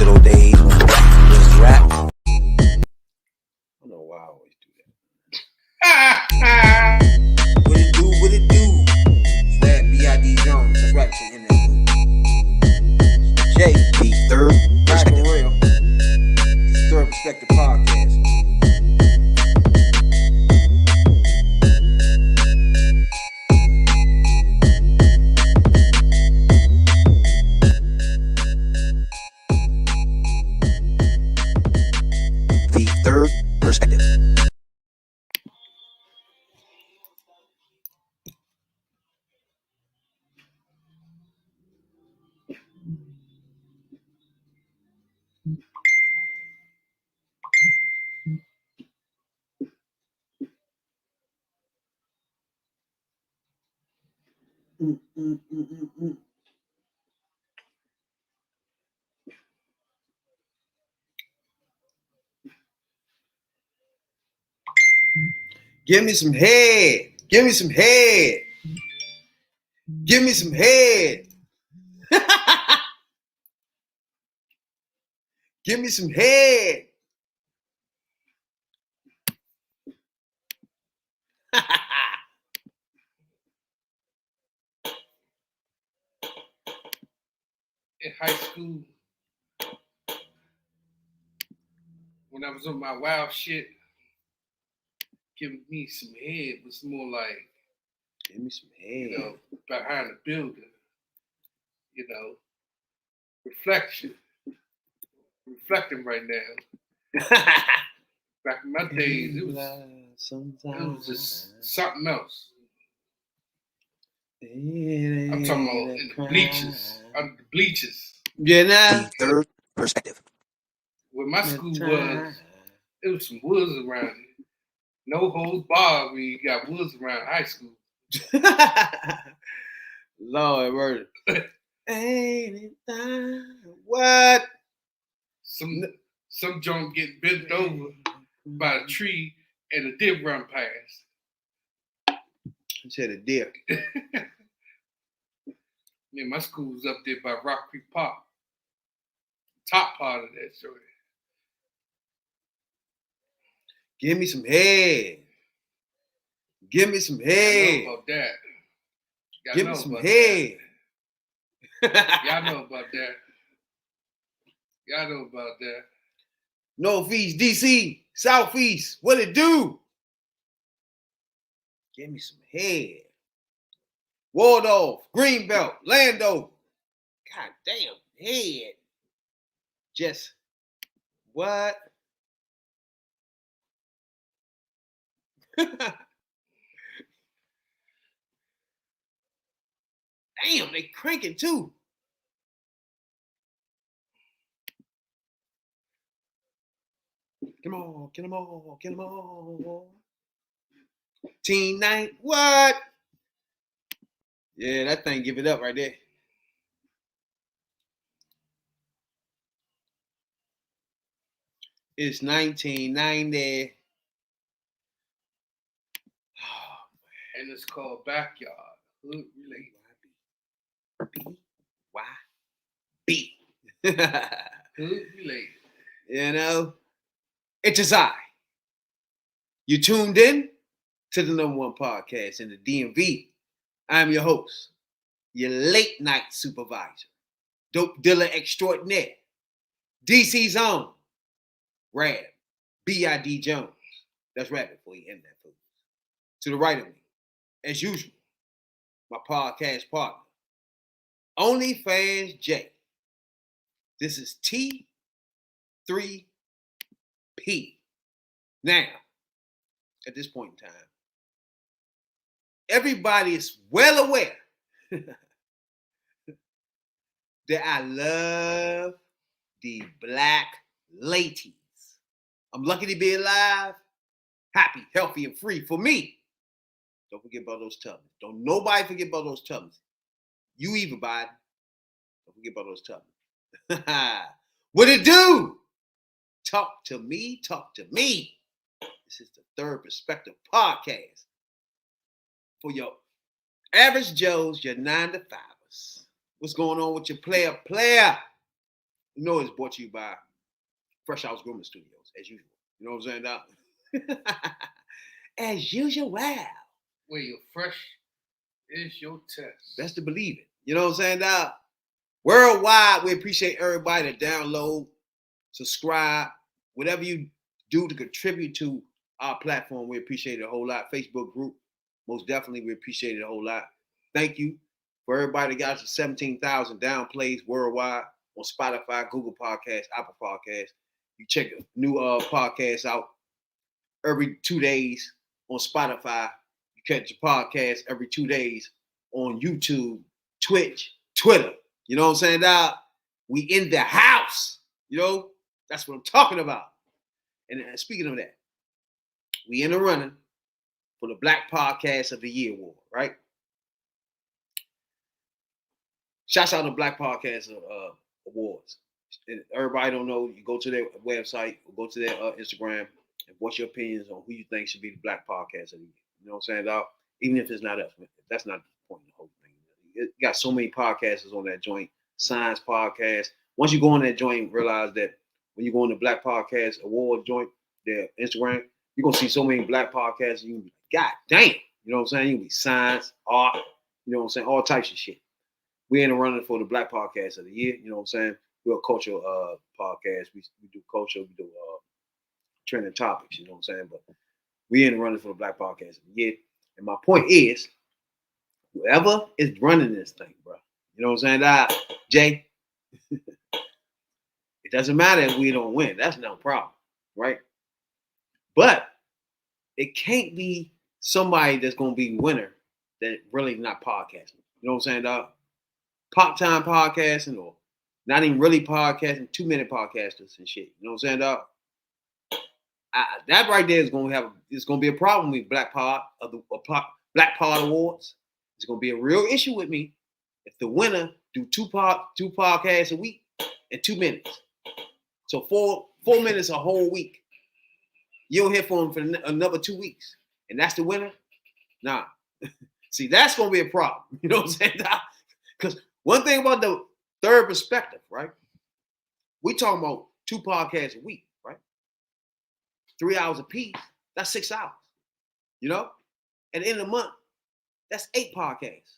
good old days when rap was rap. I don't know why I always do that. What it do, what it do? That B.I.D. Jones, that's right, in that J, the third perspective. Real. Third perspective podcast. The third perspective. Give me some head. Give me some head. Give me some head. Give me some head. In high school, when I was on my wild shit, giving me some head was more like, Give me some head. you know, behind the building, you know, reflecting right now. Back in my days, it was just something else. I'm talking about in the bleachers, under the bleachers. Yeah, now. The third perspective. Where my school was, it was some woods around it. No holds barred when you got woods around high school. Lord, word. Ain't it time? What? Some junk getting bent over by a tree and a deer run past. You said a deer. Man, my school was up there by Rock Creek Park. Top part of that story. Give me some head. Give me some I head. know about that. Give me some head. Y'all know about that. Y'all know about that. Northeast, DC, Southeast, what it do? Give me some head. Waldorf, Greenbelt, Lando. God damn, head. Just what? Damn, they cranking too. Come on, get them all, get them all. Teen night, what? Yeah, that thing give it up right there. It's 1990. Oh, and it's called Backyard. Hood related. B. Hood related. You know, it's just I. You tuned in to the #1 podcast in the DMV. I'm your host, your late night supervisor, dope dealer extraordinaire, DC's own, Rab, B.I.D. Jones. That's Rabbit for you in that food. To the right of me, as usual, my podcast partner, OnlyFans J. This is T3P. Now, at this point in time, everybody is well aware that I love the black ladies. I'm lucky to be alive, happy, healthy, and free for me. Don't forget about those tubbins. Don't nobody forget about those tubbins. You even, Biden. Don't forget about those tubbins. What it do? Talk to me, talk to me. This is the Third Perspective podcast for your average Joes, your 9 to 5ers. What's going on with your player? You know it's brought to you by Fresh House Grooming Studios, as usual. You know what I'm saying, Doc? As usual. Where you're fresh is your test. Best to believe it. You know what I'm saying, Doc? Worldwide, we appreciate everybody to download, subscribe, whatever you do to contribute to our platform. We appreciate it a whole lot. Facebook group, most definitely, we appreciate it a whole lot. Thank you for everybody that got us 17,000 down plays worldwide on Spotify, Google Podcasts, Apple Podcasts. You check a new podcast out every 2 days on Spotify. You catch your podcast every 2 days on YouTube, Twitch, Twitter. You know what I'm saying, Dog? We in the house. You know, that's what I'm talking about. And speaking of that, we in the running for the Black Podcast of the Year award, right? Shouts out to Black Podcast Awards. And everybody don't know, you go to their website, or go to their Instagram, and what's your opinions on who you think should be the Black Podcast of the Year. You know what I'm saying, dog? Even if it's not us, that's not the point of the whole thing. You got so many podcasters on that joint, science podcast. Once you go on that joint, realize that when you go on the Black Podcast Award joint, their Instagram, you're gonna see so many Black podcasts, you can be like, God damn, you know what I'm saying? You can be science, art, you know what I'm saying, all types of shit. We're in the running for the Black Podcast of the Year, you know what I'm saying? We're a cultural podcast. We do culture, we do trending topics, you know what I'm saying? But we in the running for the Black Podcast of the Year. And my point is, whoever is running this thing, bro, you know what I'm saying, Jay? It doesn't matter if we don't win. That's no problem, right? But it can't be somebody that's going to be winner that really not podcasting. You know what I'm saying, dog? Part-time podcasting or not even really podcasting, 2-minute podcasters and shit. You know what I'm saying, dog? That right there is going to be a problem with Black Pod Awards. It's going to be a real issue with me if the winner do two podcasts a week in 2 minutes. So four minutes a whole week. You don't hear from him for another 2 weeks, and that's the winner. Nah, see, that's going to be a problem. You know what I'm saying, dog? Because one thing about the third perspective, right? We talking about 2 podcasts a week, right? 3 hours a piece. That's 6 hours. You know? At the end of the month, that's 8 podcasts.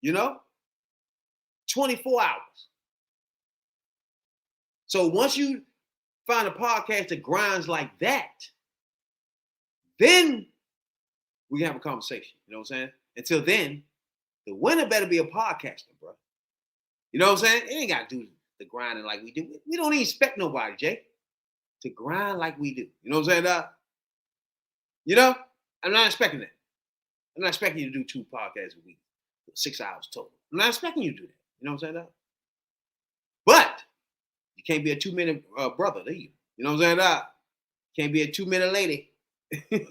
You know? 24 hours. So once you find a podcast that grinds like that, then we can have a conversation. You know what I'm saying? Until then, the winner better be a podcaster, bro. You know what I'm saying? It ain't got to do the grinding like we do. We don't even expect nobody, Jay, to grind like we do. You know what I'm saying, Doc? You know? I'm not expecting that. I'm not expecting you to do 2 podcasts a week, 6 hours total. I'm not expecting you to do that. You know what I'm saying, Doc? But you can't be a 2-minute brother, do you? You know what I'm saying, Doc? You can't be a 2-minute lady with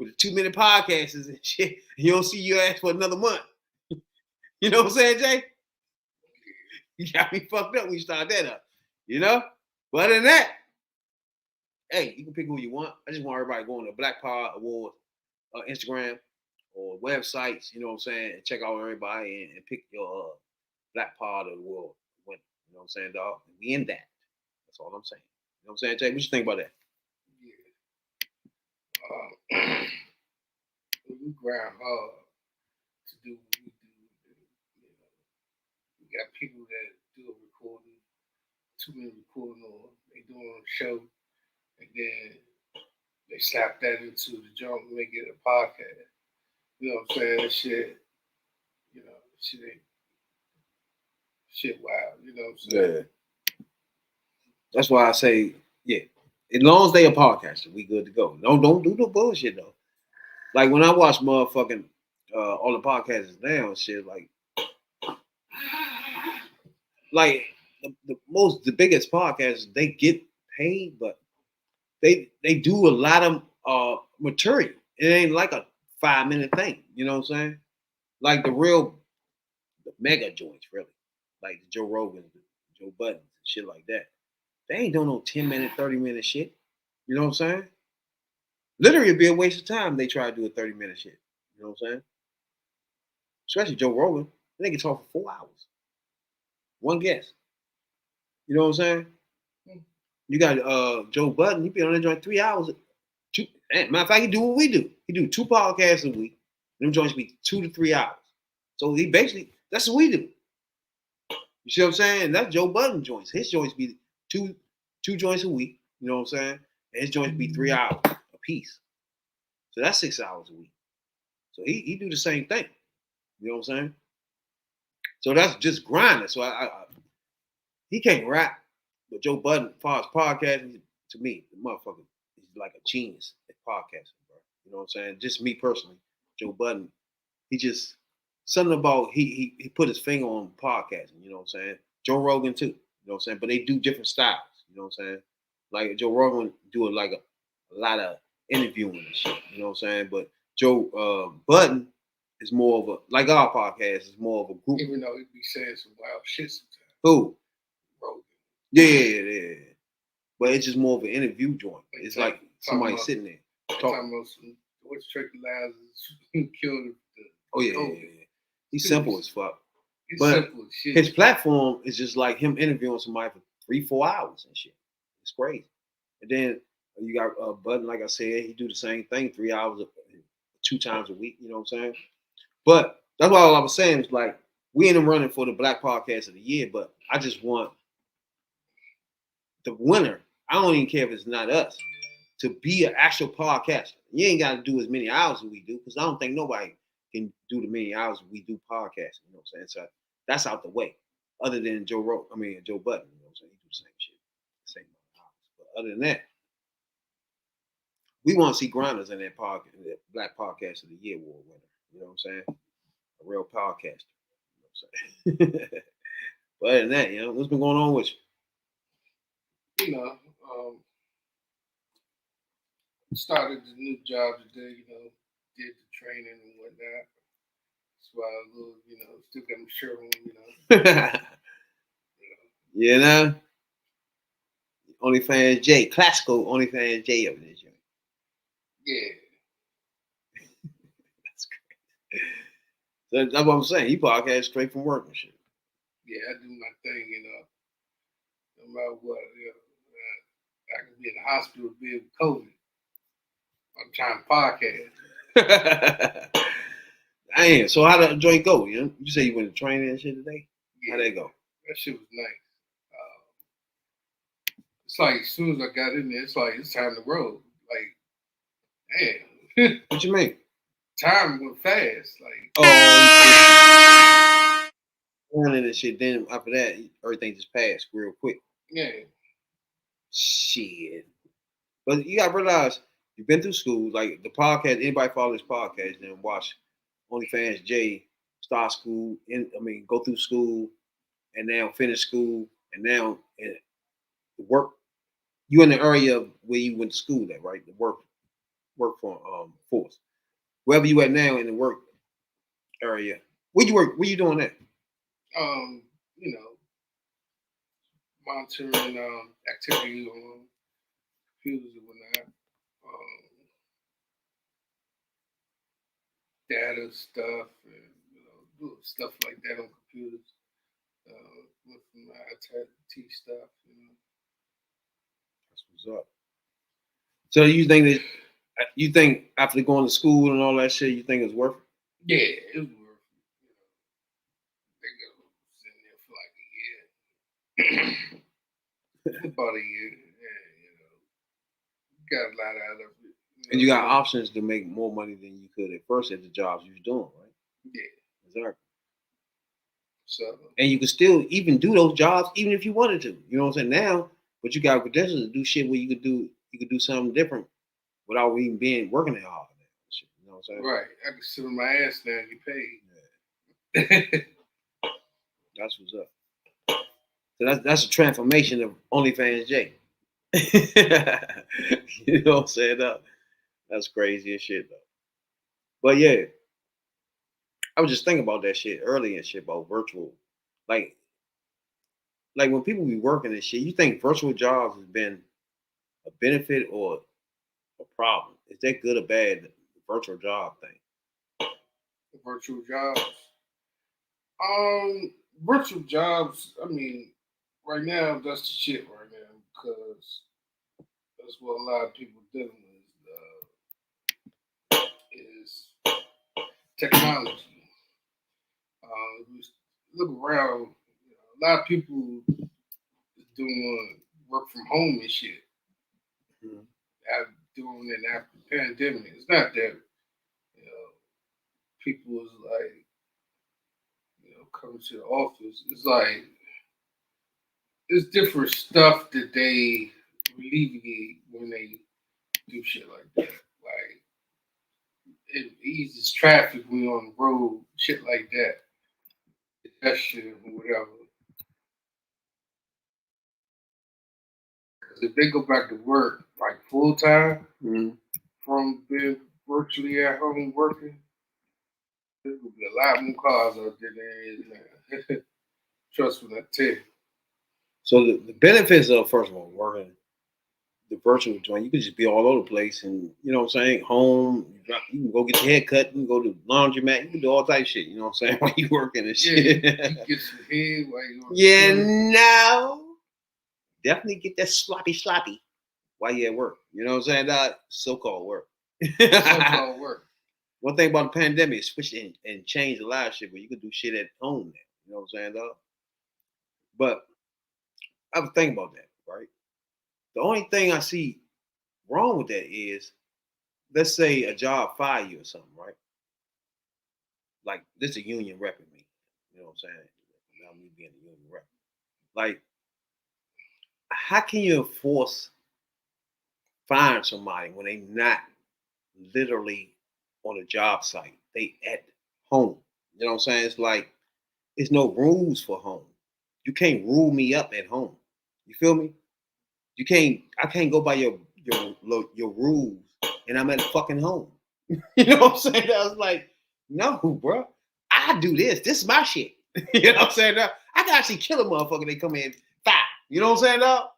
a 2-minute podcasts and shit. You don't see your ass for another month. You know what I'm saying, Jay? You got me fucked up when you start that up. You know? But other than that, hey, you can pick who you want. I just want everybody going to Black Pod Award Instagram or websites, you know what I'm saying, and check out everybody and pick your Black Pod of the World winner. You know what I'm saying, dog? And we in that. That's all I'm saying. You know what I'm saying, Jay? What you think about that? Yeah. We grind hard to do what we do. You know, we got people that do a recording, 2-minute recording, or they doing a show, and then they slap that into the joint and make it a podcast. You know what I'm saying? That shit, you know, shit wild. You know what I'm saying? Yeah. That's why I say, yeah. As long as they a podcaster, we good to go. Don't do no bullshit though. Like when I watch motherfucking all the podcasts now and shit, like the biggest podcasts, they get paid, but they do a lot of material. It ain't like a 5-minute thing. You know what I'm saying? Like the mega joints, really. Like the Joe Rogan, Joe Buttons, and shit like that. They ain't doing no 10-minute, 30-minute shit. You know what I'm saying? Literally, it'd be a waste of time they try to do a 30-minute shit. You know what I'm saying? Especially Joe Rogan. They can talk for 4 hours. One guest. You know what I'm saying? Hmm. You got Joe Budden. He be on that joint 3 hours. Matter of fact, he do what we do. He do 2 podcasts a week. Them joints be 2 to 3 hours. So he basically that's what we do. You see what I'm saying? That's Joe Budden joints. His joints be two joints a week. You know what I'm saying? And his joints be 3 hours a piece. So that's 6 hours a week. So he do the same thing. You know what I'm saying? So that's just grinding. So he can't rap, but Joe Budden, as far as podcasting, to me, the motherfucker is like a genius at podcasting, bro. You know what I'm saying? Just me personally, Joe Budden, he just something about he put his finger on podcasting. You know what I'm saying? Joe Rogan too. You know what I'm saying? But they do different styles. You know what I'm saying? Like Joe Rogan do it like a lot of interviewing and shit. You know what I'm saying? But Joe Budden is more of a like our podcast is more of a group. Even though he be saying some wild shit sometimes. Who? Rogan. Yeah. But it's just more of an interview joint. It's like somebody about, sitting there talking talking. about what's Turkey Lives killed the Oh yeah. He's simple as fuck. He's But simple as shit. his platform is just like him interviewing somebody for 3-4 hours and shit. It's crazy. And then you got Budden, like I said, he do the same thing 3 hours, 2 times a week. You know what I'm saying? But that's why all I was saying is like we in the running for the Black Podcast of the Year, but I just want the winner. I don't even care if it's not us to be an actual podcaster. You ain't got to do as many hours as we do because I don't think nobody can do the many hours we do podcasting. You know what I'm saying? So that's out the way. Other than Joe Budden. You know what I'm saying? He do the same shit, same amount of hours. But other than that, we want to see grinders in that podcast, that Black Podcast of the Year award winner. You know what I'm saying? A real podcaster. You know what I'm saying? But other than that, you know, what's been going on with you? You know, started the new job today. You know, did the training and whatnot. That's why a little, still got my shirt on. You know. OnlyFans J, classical OnlyFans J up in this joint. Yeah. That's crazy. So that's what I'm saying. He podcast straight from work and shit. Yeah, I do my thing, no matter what. I could be in the hospital, be with COVID. I'm trying to podcast. Damn. So how did the joint go? You say you went to training and shit today? Yeah, How'd that go? That shit was nice. It's like as soon as I got in there, it's like it's time to roll. Like, damn. What you mean? Time went fast. Like, training and shit. Then after that, everything just passed real quick. Yeah. Shit. But you gotta realize you've been through school. Like the podcast, anybody follow this podcast and watch OnlyFans J start school. Go through school and now finish school and now work. You in the area where you went to school at, right? The work force. Wherever you at now in the work area. Where you work? Where you doing that? Monitoring activity on computers and whatnot. Data stuff and stuff like that on computers. With my IT stuff. That's what's up. So you think after going to school and all that shit, you think it's worth it? Yeah, it was worth it. I think I was in there for like a year. About a year. Yeah, got a lot out of it. And you got options to make more money than you could at first at the jobs you was doing, right? Yeah. Exactly. So, and you can still even do those jobs even if you wanted to. You know what I'm saying? Now, but you got credentials to do shit where you could do something different without even being working that hard. You know what I'm saying? Right. I can sit on my ass now and get paid. Yeah. That's what's up. So that's a transformation of OnlyFans J. You know what I'm saying? That's crazy as shit though. But yeah, I was just thinking about that shit earlier and shit about virtual. Like when people be working and shit, you think virtual jobs has been a benefit or a problem? Is that good or bad, the virtual job thing? Virtual jobs. Virtual jobs, right now, that's the shit right now because that's what a lot of people dealing with is technology. Just look around, a lot of people is doing work from home and shit. Mhm. Doing it after the pandemic. It's not that people is like coming to the office. It's like it's different stuff that they alleviate when they do shit like that. Like it eases traffic when you're on the road, shit like that. That shit or whatever. Because if they go back to work like full time Mhm. from being virtually at home working, there will be a lot more cars out there than there is now. Trust me, I tell you. So the benefits of, first of all, working the virtual joint, you can just be all over the place, and you know what I'm saying. Home, you can go get your hair cut, you can go to the laundromat, you can do all type of shit. You know what I'm saying while you working and shit. Yeah, you get some head while you're on Yeah, the no, definitely get that sloppy while you at work. You know what I'm saying? That so-called work. so-called work. One thing about the pandemic, it switched and changed a lot of shit, where you can do shit at home now. You know what I'm saying, dog? But I was thinking about that, right? The only thing I see wrong with that is, let's say a job fire you or something, right? Like this a union repping me. You know what I'm saying? Now me being a union rep. Like, how can you enforce firing somebody when they not literally on a job site? They at home. You know what I'm saying? It's like there's no rules for home. You can't rule me up at home. You feel me? You can't. I can't go by your rules, and I'm at fucking home. You know what I'm saying? I was like, no, bro. I do this. This is my shit. You know what I'm saying? I can actually kill a motherfucker. They come in fire. You know what I'm saying, dog?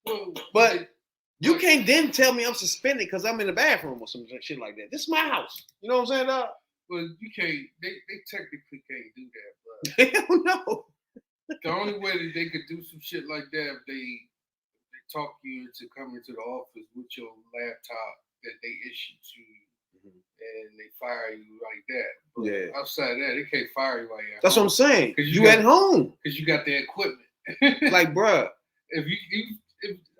Well, But you can't then tell me I'm suspended because I'm in the bathroom or some shit like that. This is my house. You know what I'm saying, dog? well, you can't. They technically can't do that. Hell no. But the only way that they could do some shit like that if they talk you into coming to the office with your laptop that they issue to you. And they fire you like that. But Yeah. outside of that, they can't fire you while you're at That's home. what I'm saying. You got, at home. Because you got the equipment. Like, bruh. If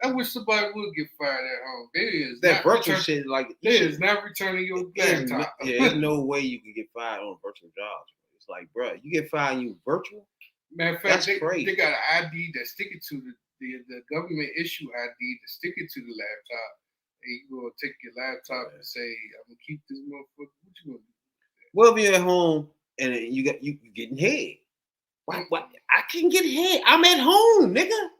I wish somebody would get fired at home. There is that virtual shit, like, there is not returning your laptop. There's no way you can get fired on virtual jobs. It's like, bruh, you get fired and you virtual? Matter of fact, that's crazy. They got an ID that stick it to the government issue ID to stick it to the laptop. And you gonna take your laptop and say, I'm gonna keep this motherfucker. What you gonna do? Well, if you're at home and you getting head. What? I can get head. I'm at home, nigga.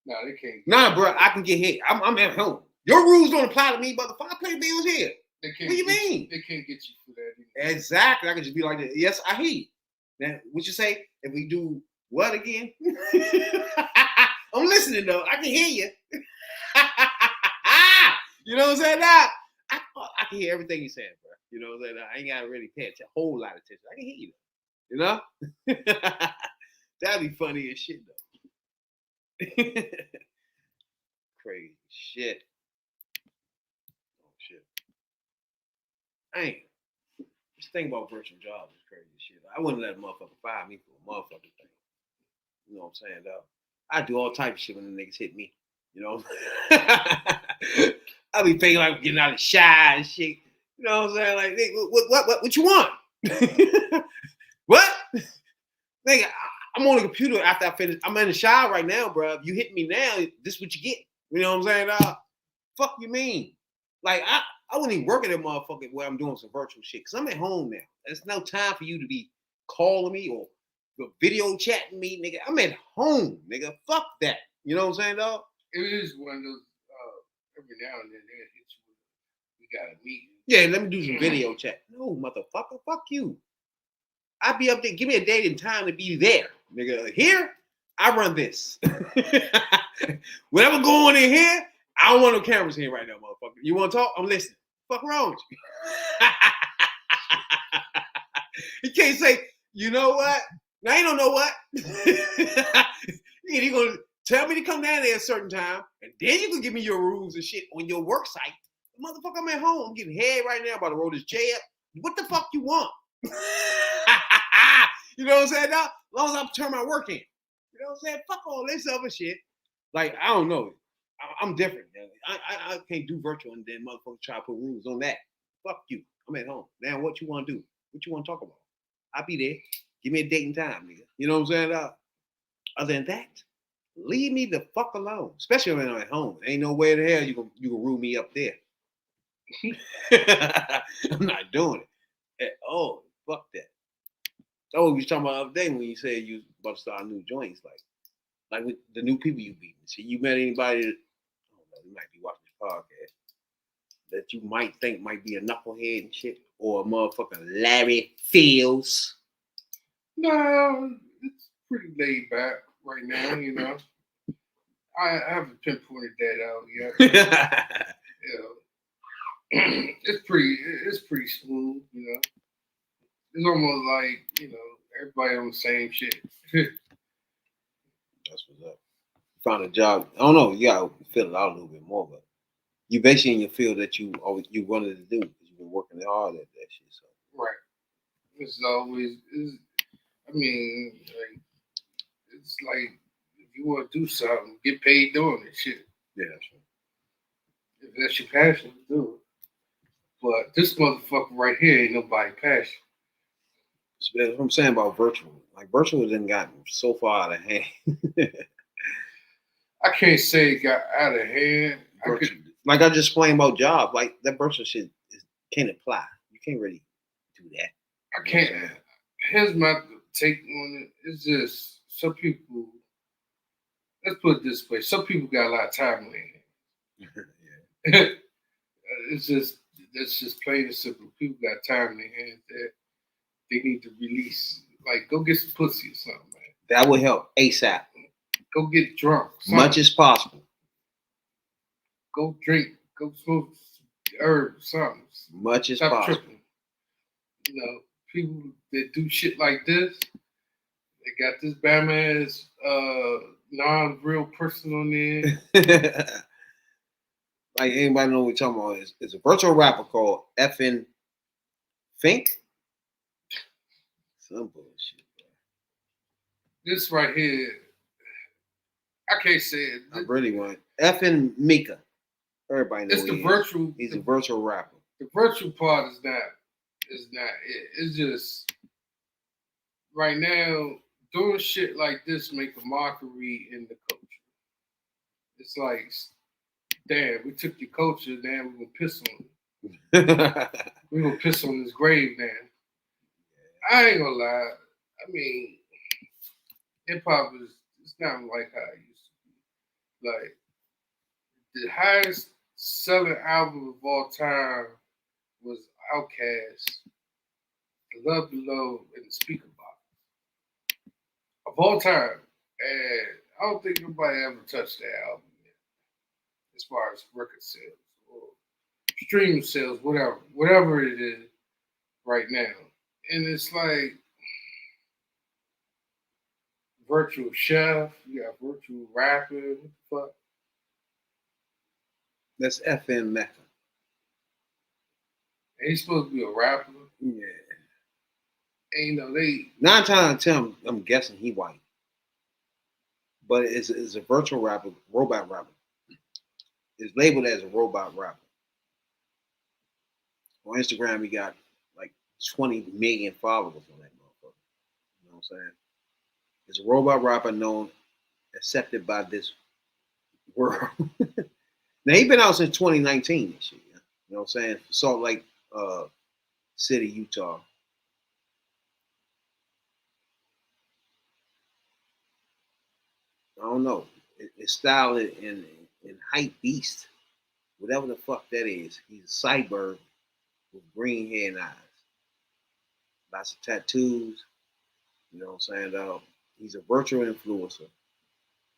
No, they can't. Nah, bro, I can get head. I'm at home. Your rules don't apply to me, motherfucker. I pay bills here. They can't. What do you mean? They can't get you for that. Either. Exactly. I can just be like, yes, I hear you. Now, what you say? If we do what again? I'm listening though. I can hear you. You know what I'm saying? Now, I can hear everything you're saying, bro. You know what I'm saying? I ain't gotta really pay a whole lot of attention. I can hear you. You know? That'd be funny as shit though. Crazy shit. Oh shit. Ain't. This thing about virtual jobs is crazy shit. I wouldn't let a motherfucker fire me for a motherfucking thing. You know what I'm saying, though? I do all types of shit when the niggas hit me. You know? I be thinking like getting out of shy and shit. You know what I'm saying? Like, what you want? What? Nigga, I'm on the computer after I finish. I'm in the shower right now, bro. If you hit me now, this is what you get. You know what I'm saying, dog? Fuck you mean? Like, I wouldn't even work at that motherfucker where I'm doing some virtual shit. Because I'm at home now. There's no time for you to be calling me or video chatting me, nigga. I'm at home, nigga. Fuck that. You know what I'm saying, dog? It is one of those, every now and then, they hit you with, we got a meeting. Yeah, let me do some video chat. No, motherfucker. Fuck you. I'll be up there. Give me a date and time to be there, nigga. Here, I run this. Whatever going in here, I don't want no cameras here right now, motherfucker. You want to talk? I'm listening. Fuck wrong with you? You can't say, you know what? Now you don't know what. You And you're gonna tell me to come down there at a certain time, and then you can give me your rules and shit on your work site. Motherfucker, I'm at home. I'm getting head right now about to roll this J up. What the fuck you want? You know what I'm saying? Now, as long as I turn my work in. You know what I'm saying? Fuck all this other shit. Like, I don't know. I'm different. Man. I can't do virtual and then motherfuckers try to put rules on that. Fuck you. I'm at home. Now, what you want to do? What you want to talk about? I'll be there. Give me a date and time, nigga. You know what I'm saying? Other than that, leave me the fuck alone. Especially when I'm at home. Ain't no way in hell you can rule me up there. I'm not doing it at all. Fuck that. Oh, you talking about the other day when you said you about to start new joints, like with the new people you meet. See, you met anybody that, I don't know, you might be watching this podcast that you might think might be a knucklehead and shit, or a motherfucking Larry Fields. No, it's pretty laid back right now, you know. I haven't pinpointed that out yet. You know, it's pretty smooth, you know. It's almost like, you know, everybody on the same shit. That's what's up. Found a job. I don't know. You gotta fill it out a little bit more, but you basically in your field that you wanted to do because you've been working hard at that shit. So Right. It's always, I mean, like, it's like if you want to do something, get paid doing it. Shit. yeah, that's right. If that's your passion, do it. But this motherfucker right here ain't nobody passion. So that's what I'm saying about virtual. Like virtual done gotten so far out of hand. I can't say it got out of hand. Like I just explained about job, like that virtual shit can't apply. You can't really do that. I can't. Here's my take on it. It's just some people. Let's put it this way: some people got a lot of time on their hands. It's just that's just plain and simple. People got time in their hands that they need to release. Like, go get some pussy or something, man. That would help ASAP. Go get drunk. Much as possible. Go drink. Go smoke herbs, something. Much as Stop possible. tripping. You know, people that do shit like this, they got this Batman ass non-real person on there. Like anybody know what we're talking about? It's a virtual rapper called effing Fink. Some bullshit. This right here, I can't say it. I really want effing Mika. Everybody knows it's the virtual. He's a virtual rapper. The virtual part is not it. It's just right now doing shit like this make a mockery in the culture. It's like, damn, we took your culture, damn, we're gonna piss on it. We're gonna piss on his grave now. I ain't gonna lie. I mean, hip hop is it's not like how it used to be. Like the highest selling album of all time was Outkast, The Love Below, and The Speaker Box. Of all time. And I don't think nobody ever touched that album yet. As far as record sales or stream sales, whatever it is right now. And it's like virtual chef, you got virtual rapper, what the fuck? That's FN Mecca. And he's supposed to be a rapper. Yeah. And you know, they 9 times out of 10, I'm guessing he white. But it's a virtual rapper, robot rapper. It's labeled as a robot rapper. On Instagram, he got like 20 million followers on that motherfucker. You know what I'm saying? It's a robot rapper known, accepted by this world. Now, he been out since 2019 and shit. You know what I'm saying? Salt Lake City, Utah. I don't know. It's styled in hype beast. Whatever the fuck that is. He's a cyborg with green hair and eyes. Lots of tattoos. You know what I'm saying? He's a virtual influencer.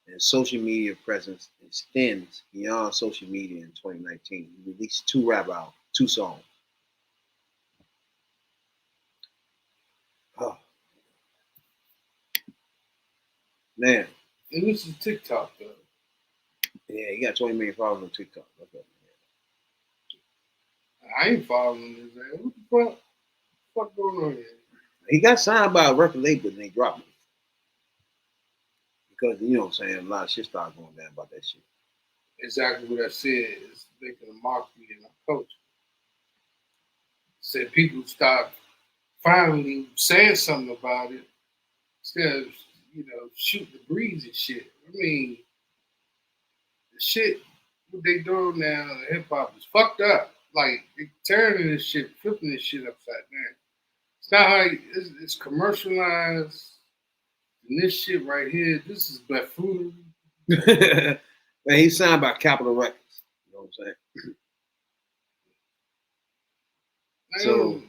And his social media presence extends beyond social media in 2019. He released 2 rap albums, 2 songs. Oh. Man, And this is TikTok though. Yeah, he got 20 million followers on TikTok. Okay. I ain't following this. Man. What the fuck going on here? He got signed by a record label and they dropped it. Because, you know what I'm saying, a lot of shit started going down about that shit. Exactly what I said. It's making a mockery in our culture. Said people start finally saying something about it instead of, shooting the breeze and shit. I mean, the shit, what they doing now in hip hop is fucked up. Like, they turning this shit, flipping this shit upside down. It's not how it's commercialized. And this shit right here, this is buffoonery. Man, he's signed by Capitol Records. You know what I'm saying? So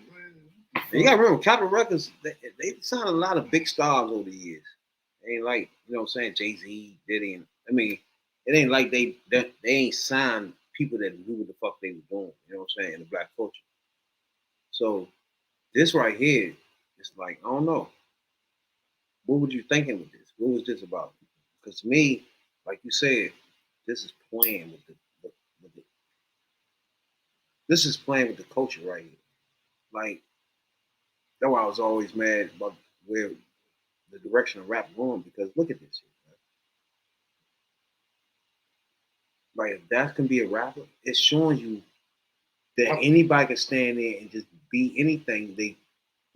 you gotta remember, Capitol Records, they signed a lot of big stars over the years. It ain't like, you know what I'm saying, Jay-Z, Diddy, and I mean, it ain't like they ain't signed people that knew what the fuck they were doing, you know what I'm saying, in the black culture. So this right here, it's like, I don't know. What were you thinking with this? What was this about? Because to me, like you said, this is playing with the this is playing with the culture right here. Like, that's why I was always mad about where the direction of rap going, because look at this shit. Right? Like, if that can be a rapper, it's showing you that anybody can stand there and just be anything.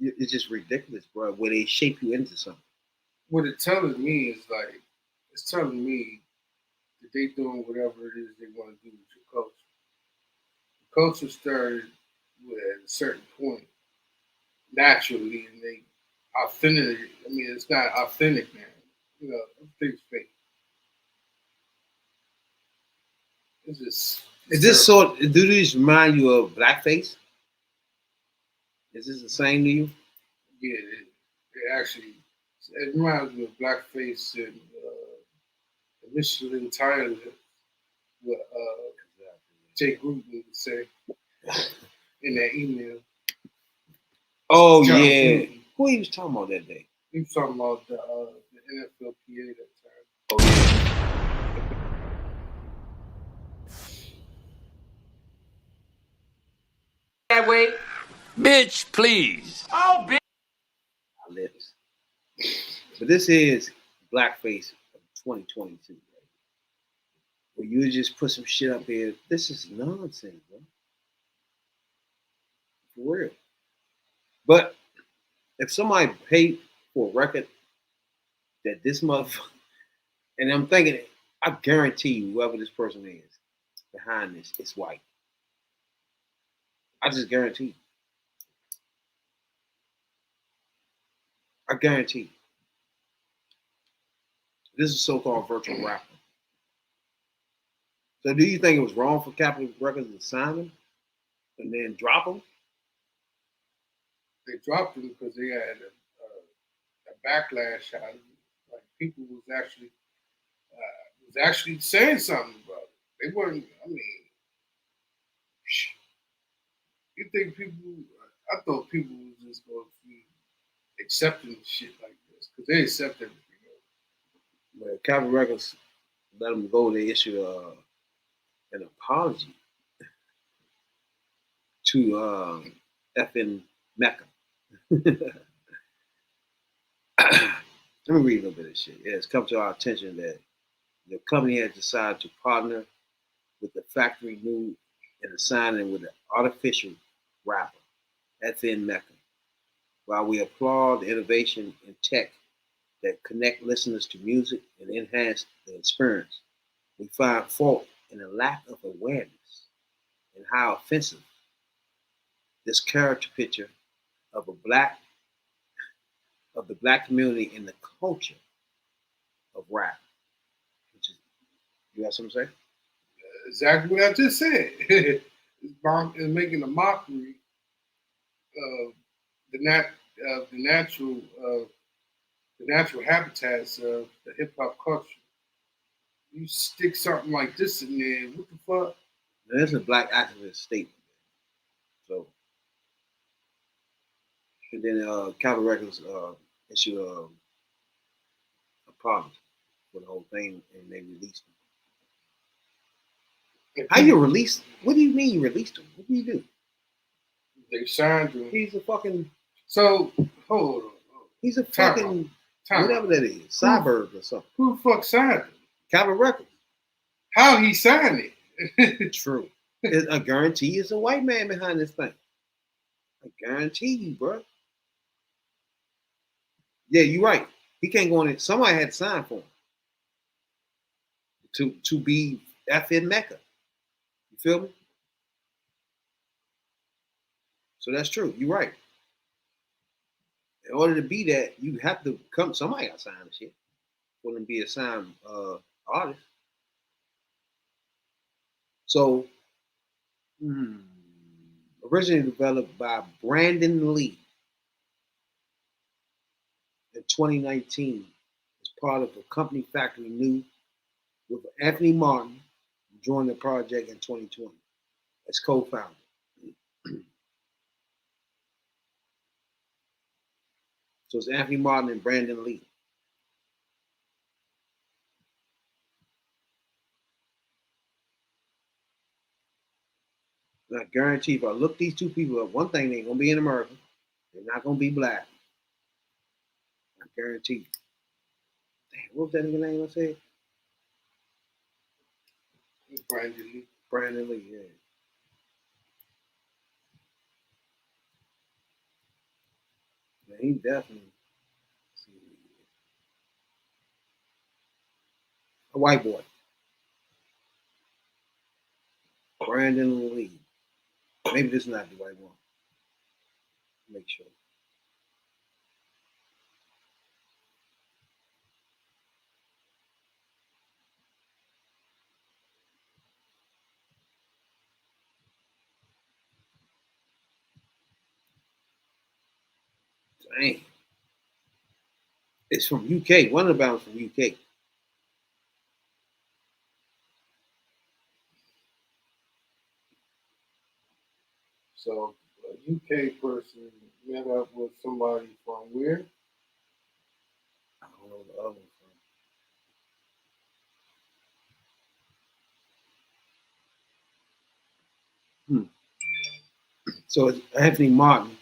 It's just ridiculous, bro. Where they shape you into something. What it's telling me is like, it's telling me that they doing whatever it is they want to do with your culture. The culture started at a certain point naturally, and they authentic. I mean, it's not authentic now. Everything's fake. It's just. Is this sort? Do these remind you of blackface? Is this the same to you? Yeah, it actually. It reminds me of blackface and Michelin tire what Jay Gruden would say in that email. Oh John yeah, Gruden. who he was talking about that day? He was talking about the NFLPA that time. Oh yeah. That way, bitch, please. Oh, bitch. Lips. But this is blackface of 2022. Right? Where you just put some shit up here. This is nonsense, bro. For real. But if somebody paid for a record that this motherfucker, and I'm thinking, I guarantee you, whoever this person is behind this, is white. I just guarantee. I guarantee. This is so-called virtual rapper. So do you think it was wrong for Capitol Records to sign him and then drop him? They dropped him because they had a backlash out of it. Like people was actually saying something about it. They weren't. I mean, you think people? I thought people was just going to be accepting shit like this because they accept everything. But Capitol Records let them go. They issued an apology to FN Mecca. Let me read a little bit of shit. Yeah, it's come to our attention that the company has decided to partner with the factory new and assigning with an artificial rapper, FN Mecca. While we applaud the innovation in tech that connect listeners to music and enhance the experience, we find fault in a lack of awareness and how offensive this character picture of the black community in the culture of rap. Which is, you got something to say? Exactly what I just said. It's making a mockery of the natural habitats of the hip hop culture. You stick something like this in there, what the fuck? Now, this is a black activist statement. So, and then Capitol Records issued a apology for the whole thing, and they released him. How you release? What do you mean you released him? What do you do? They signed him. He's a fucking. So hold on. He's a fucking whatever that is, Cyborg or something. Who the fuck signed him? Calvin Records. How he signed it? True. I guarantee it's a white man behind this thing. I guarantee you, bro. Yeah, you're right. He can't go on it. Somebody had to sign for him to be FN Mecca. You feel me? So that's true. You're right. In order to be that, you have to come. Somebody got to sign the shit for them to be a signed artist. So, originally developed by Brandon Lee in 2019 as part of a company Factory New with Anthony Martin joined the project in 2020 as co-founder. So it's Anthony Martin and Brandon Lee. And I guarantee if I look these two people up, one thing they ain't gonna be in America. They're not gonna be black. I guarantee you. Damn, what was that nigga name I said? Brandon Lee. Brandon Lee, yeah. Man, he definitely a white boy. Brandon Lee. Maybe this is not the white one. Make sure. Dang. It's from UK. One of the bands from UK. So a UK person met up with somebody from where? I don't know the other one from. So it's Anthony Martin.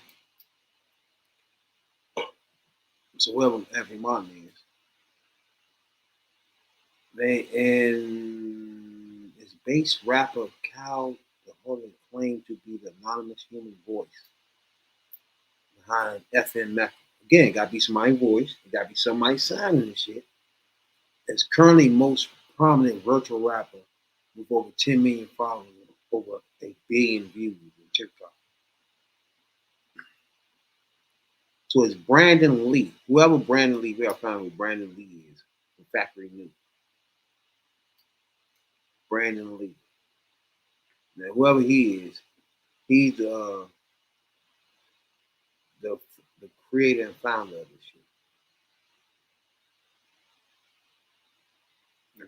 So whoever Anthony Martin is. They and his bass rapper Cal the Holy claimed to be the anonymous human voice behind FN Mecca. Again, gotta be somebody's voice, it gotta be somebody signing this shit. It's currently most prominent virtual rapper with over 10 million followers and over 1 billion views on TikTok. So it's Brandon Lee. Whoever Brandon Lee, we are finding who Brandon Lee is from Factory New. Brandon Lee. Now, whoever he is, he's the creator and founder of this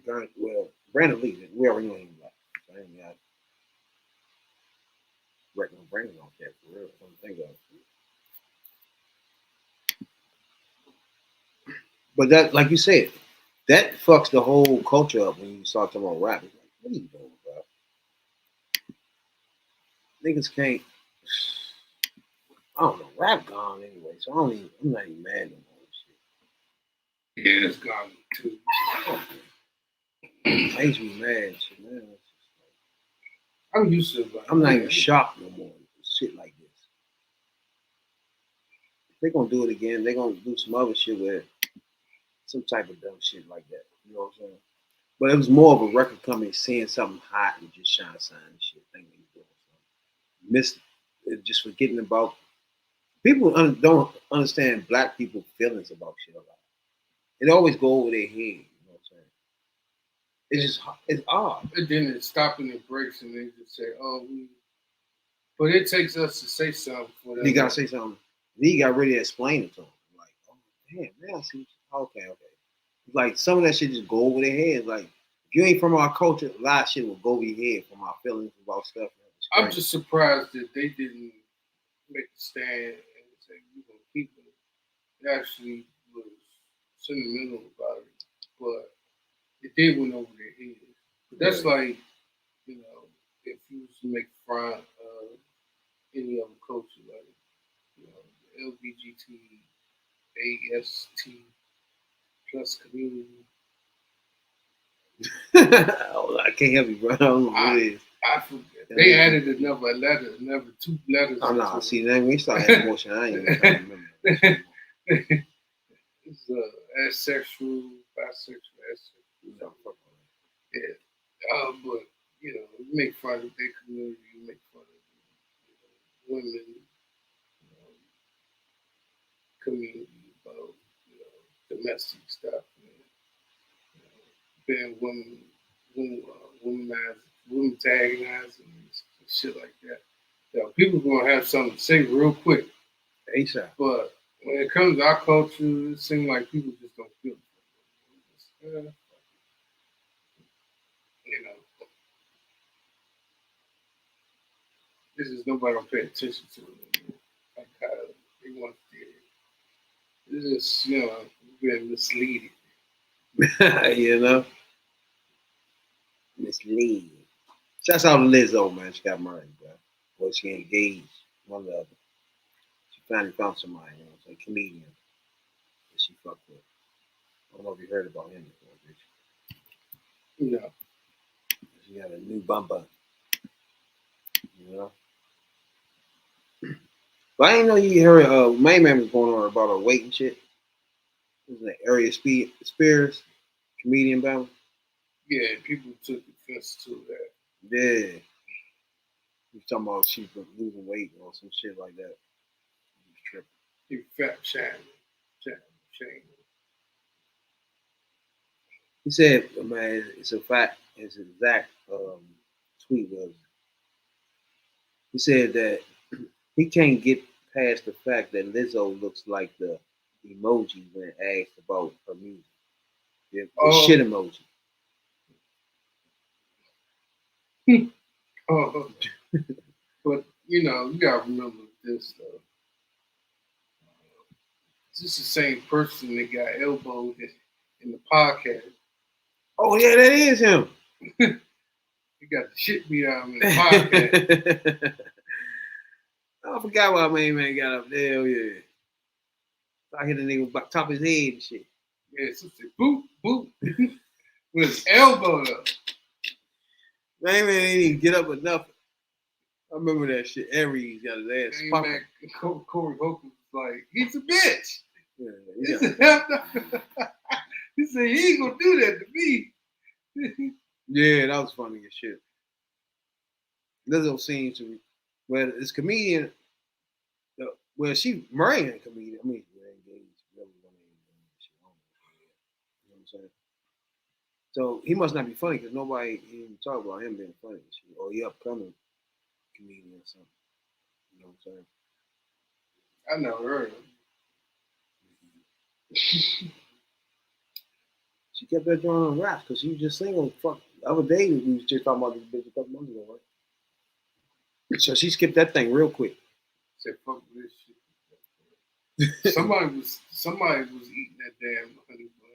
shit. Well, Brandon Lee, we already know him black. So I ain't got reckon Brandon on that for real. I don't think of it. But that, like you said, that fucks the whole culture up when you start talking about rap. It's like, what are you doing, bro? Niggas can't. I don't know. Rap gone anyway, so I'm not even mad no more. Shit. Yeah, it's gone too. I used to be mad, shit, man. I'm used to it. I'm not even shocked no more with shit like this. If they're gonna do it again, they're gonna do some other shit with some type of dumb shit like that. You know what I'm saying? But it was more of a record company seeing something hot and just trying to sign shit. Thinking they doing something. Just forgetting about people don't understand black people's feelings about shit a lot. It always go over their head. You know what I'm saying? It's odd. And then it's stopping the breaks and they just say, "Oh, we." But it takes us to say something for them. You gotta say something. Then you gotta really explain it to them. Like, oh damn, man, I see. Okay. Like some of that shit just go over their heads. Like if you ain't from our culture, a lot of shit will go over your head from our feelings about stuff. I'm just surprised that they didn't make a stand and say we're gonna keep it. They actually was sentimental about it, but It did went over their heads. But that's like, you know, if you was to make fun of any other culture, like, you know, LBGTAST plus community. Oh, I can't help you, bro. I don't know what it is. I forget. They added another two letters. Oh no, see, then we started adding emotion. I ain't even trying to remember. It's asexual, bisexual, asexual. Yeah. But you know, you make fun of their community, you make fun of women, community about domestic stuff, being womanizing and shit like that. People gonna have something to say real quick. ASAP. But when it comes to our culture, it seems like people just don't feel it. You know, this is nobody don't pay attention to it. Like how they want to. This is being misleading. You know, misleading. Shouts out to Lizzo, man. She got married, bro. Well, she engaged, one of the other. She finally found somebody, you know, a comedian that she fucked with. I don't know if you heard about him before, bitch. No. She got a new bumper, you know. But I didn't know you heard my man was going on about her weight and shit. It was like Area Spears, comedian battle. Yeah, people took offense to that. Yeah. He was talking about she was losing weight or some shit like that. He was tripping. He fat shaming. He said, man, it's a fact. His exact tweet was, he said that he can't get past the fact that Lizzo looks like the emoji when asked about her music. The shit emoji. But, you gotta remember this, though. This is the same person that got elbowed in the podcast. Oh, yeah, that is him. He got the shit beat out of him in the podcast. I forgot why my man got up there. Hell yeah. I hit a nigga about top of his head and shit. Yeah, so say boop, boop. With his elbow up. Man didn't even get up enough. I remember that shit. Aries got his ass popping. Corey Holcomb was like, he's a bitch. Yeah. He said, he ain't gonna do that to me. Yeah, that was funny as shit. Lizzo seems to, well, this comedian, well, she marrying a comedian. I mean, they're engaged. You know what I'm saying? So he must not be funny because nobody even talk about him being funny. Or he upcoming comedian or something. You know what I'm saying? I never heard of him. She kept that joint on rap because she was just single. Fuck, the other day we was just talking about this bitch a couple months ago, right? So she skipped that thing real quick. Said fuck this shit. Somebody was eating that damn honey bun.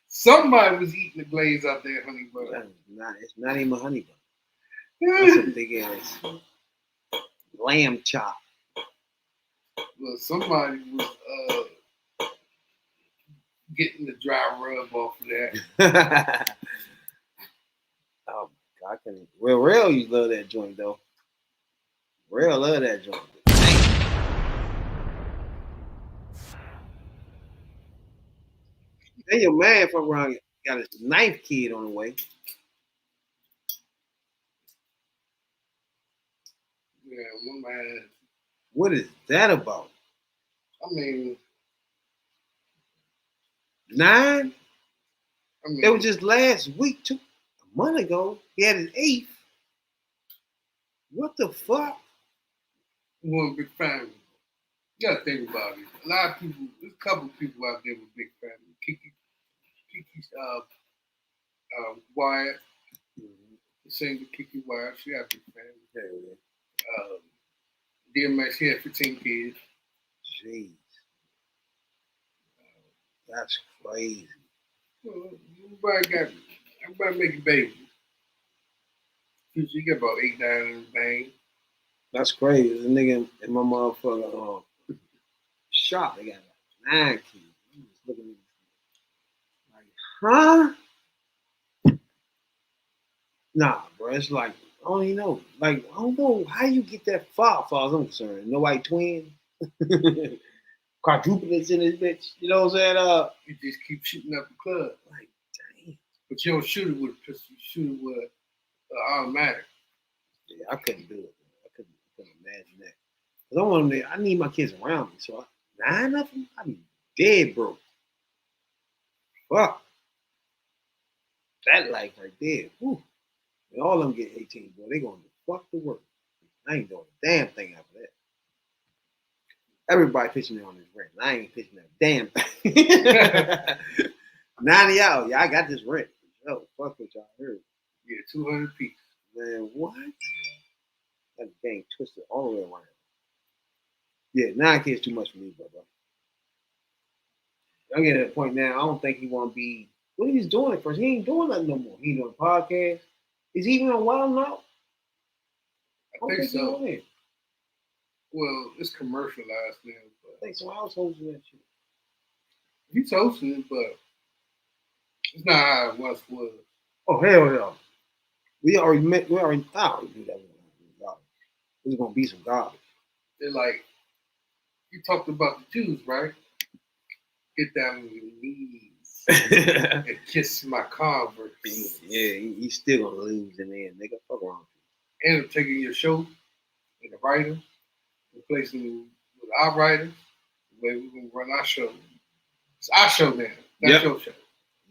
Somebody was eating the glaze out there, honey bun. It's not even a honey bun. That's a big ass lamb chop. Well, somebody was getting the dry rub off of that. Oh, I can. Well, Real, you love that joint though. Real love that joint. Then your man fuck around got a ninth kid on the way. Yeah, my man. What is that about? I mean, 9? It was just last week, a month ago. He had his 8th. What the fuck? One big family. You gotta think about it. A lot of people, there's a couple of people out there with big family. Kiki's Wyatt. The singer Kiki Wyatt, she got a big family. DMX, he had 15 kids. Jeez. That's crazy. Everybody making babies. You got about 8, 9 in the thing. That's crazy. The nigga in my motherfucker shop, they got like 9 kids. I'm just looking at this like, huh? Nah, bro. It's like, I don't even know. Like, I don't know how you get that far as I'm concerned. Nobody twins. Quadruplets in this bitch. You know what I'm saying? You just keep shooting up the club. Like, damn. But you don't shoot it with a pistol. You shoot it with an automatic. Yeah, I couldn't do it. I couldn't imagine that. Cause I want them. I need my kids around me. So 9 of them, I be dead broke. Fuck that life right there. Whew. And all of them get 18, boy. They going to fuck the work. I ain't doing a damn thing after that. Everybody pitching me on this rent. I ain't pitching that damn thing. 9 of y'all, I got this rent. Yo, fuck what y'all heard. Yeah, 200 pieces. Man, what? That game twisted all the way around. Yeah, 9 kids too much for me, brother. I'm getting to the point now. I don't think he want to be. What he's doing at first? He ain't doing nothing no more. He doing a podcast. Is he even on Wild now? I think so. Well, it's commercialized now. But I think so. I was hosting that shit. He's hosting it, but it's not how it once was. Oh hell no! We already met. We already thought we do that. There's gonna be some garbage. They're like, you talked about the Jews, right? Get down on your knees and kiss my Converse. Yeah, he's still gonna lose in the end, nigga. Fuck around. And I'm taking your show and the writer, replacing you with our writers. The way we're gonna run our show. It's our show now. That's your show.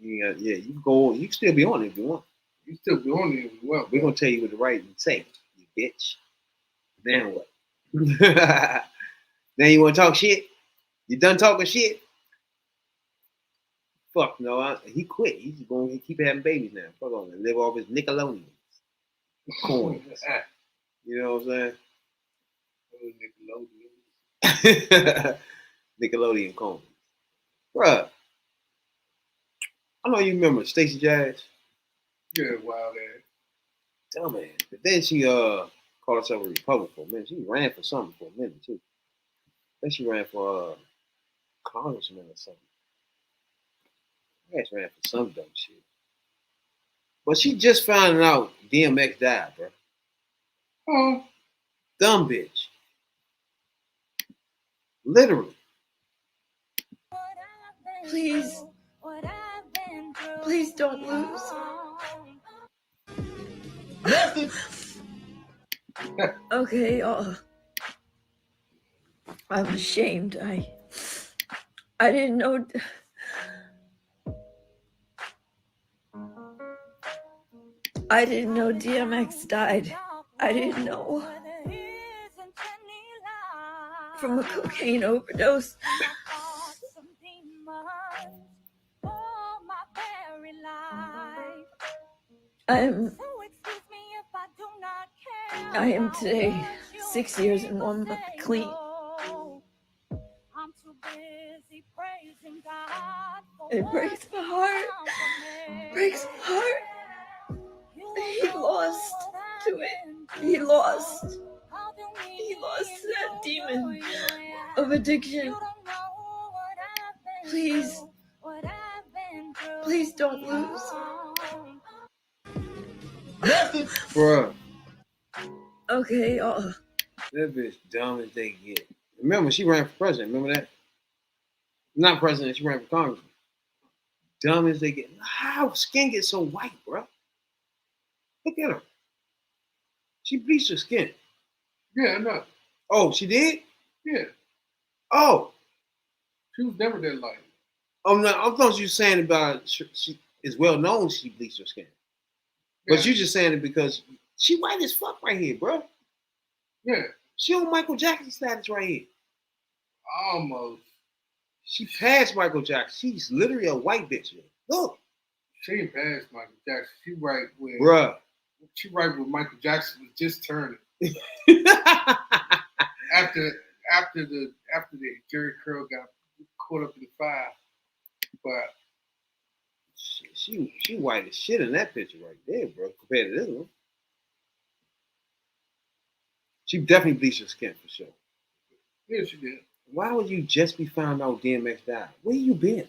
Yeah, you can go. You can still be on it if you want. You still be on it if you want. We're gonna tell you what the right and say, you bitch. Then what? Then you want to talk shit? You done talking shit? Fuck no, he quit. He's going to keep having babies now. Fuck on and live off his Nickelodeons. Coins. You know what I'm saying? Nickelodeon coins. Bruh. I know you remember Stacey Jazz. Yeah, wild ass. Dumbass. But then she called herself a Republican for a minute. She ran for something for a minute too. Then she ran for congressman or something. I guess ran for some dumb shit. But she just found out DMX died, bro. Oh. Dumb bitch. Literally. Please. Please don't lose. Okay, I'm ashamed. I didn't know. I didn't know DMX died. I didn't know. From a cocaine overdose. I am today 6 years and 1 month clean. It breaks my heart. Breaks my heart. He lost to it. He lost to that demon of addiction. Please don't lose. Bruh. Okay, that bitch dumb as they get. Remember, she ran for president. Remember that? Not president, she ran for congressman. Dumb as they get. How skin gets so white, bro? Look at her. She bleached her skin. Yeah, I know. Oh, she did? Yeah. Oh. She was never that light. Oh, no, I thought you were saying about she is well known she bleached her skin. Yeah. But you just saying it because she white as fuck right here, bro. Yeah. She on Michael Jackson status right here. Almost. She passed Michael Jackson. She's literally a white bitch. Look. She ain't passed Michael Jackson. She right with bruh. She right with Michael Jackson was just turning. after the Jerry Curl got caught up in the fire. But She white as shit in that picture right there, bro. Compared to this one, she definitely bleached her skin for sure. yeah, she did. Why would you just be found out DMX died? Where you been?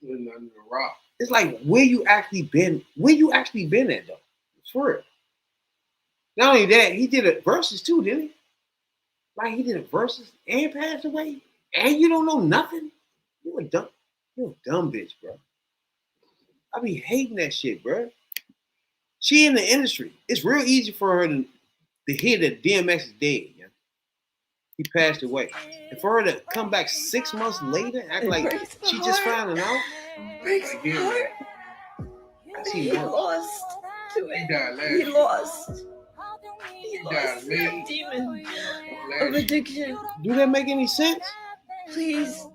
Living under the rock. It's like where you actually been. Where you actually been at though? It's for real. Not only that, he did a verses too, didn't he? Like he did a verses and passed away, and you don't know nothing. You a dumb bitch, bro. I be hating that shit, bro. She in the industry. It's real easy for her to hear that DMX is dead. Yeah? He passed away, and for her to come back 6 months later, and act It like breaks my she just heart. found it out. Breaks my heart. That's He even worse. lost to He it. died last He year. lost. He died lost late. that demon Last of addiction. Do that make any sense? Please.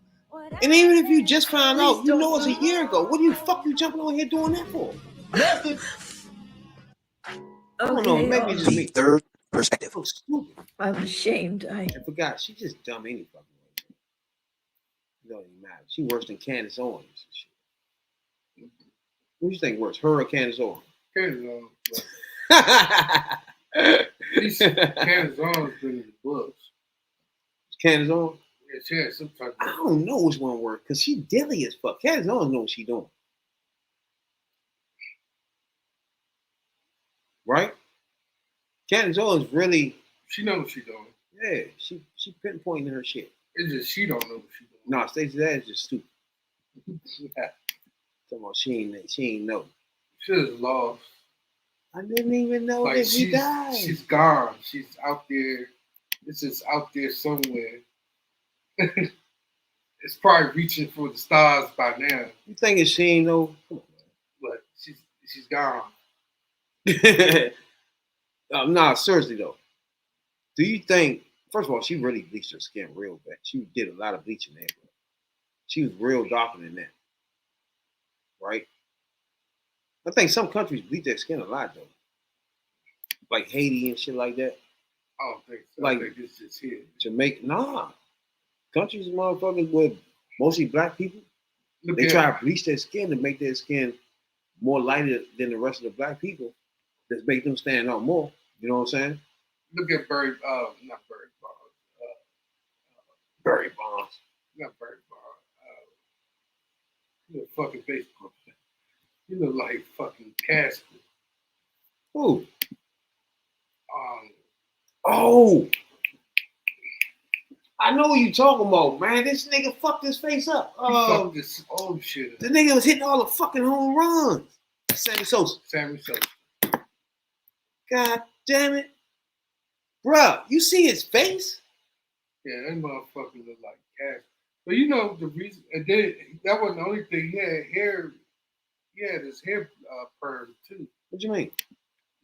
And even if you just found Please out, you don't know it's a leave. year ago. What the fuck you jumping on here doing that for? I don't know. Okay, Maybe it's just The me. third perspective. So stupid. I'm ashamed. I forgot. She just dumb any fucking way. It don't even matter. She worse than Candace Owens and shit. Who you think worse, her or Candace Owens? Candace Owens. At least Candace Owens been in the books. Candace Owens? Yeah, she had some type I of. don't know which one works because she dilly as fuck. Candace Owens know what she doing. Right? Candace Owens really, She know what she doing. yeah, she pinpointing her shit. It's just she don't know what she doing. No, Stacey that is just stupid. Yeah. Talking about she ain't know. She was lost. I didn't even know Like that he died. she's gone. She's out there. It's just out there somewhere. It's probably reaching for the stars by now, You thinking she ain't know? Come but she's gone. on. Nah, seriously though. Do you think? First of all, she really bleached her skin real bad. She did a lot of bleaching there, bro. She was real darker than that, right? I think some countries bleach their skin a lot though, like Haiti and shit like that. I don't think so. Like- I think it's just here. Jamaica, nah. Countries, motherfuckers with mostly black people, Look they at try to bleach their skin to make their skin more lighter than the rest of the black people. That make them stand out more. You know what I'm saying? look at Barry. Not Barry Bonds. Barry Bonds. Not Barry Bonds. You look fucking baseball. You look like fucking Casper. Who? Um, Oh, I know what you talking about, man. This nigga fucked his face up. he fucked this old shit up. The nigga was hitting all the fucking home runs. Sammy Sosa. Sammy Sosa. God damn it. Bruh, you see his face? Yeah, that motherfucker look like Casper. But you know the reason, and then that wasn't the only thing. He had hair. He had his hair perm too. What you mean?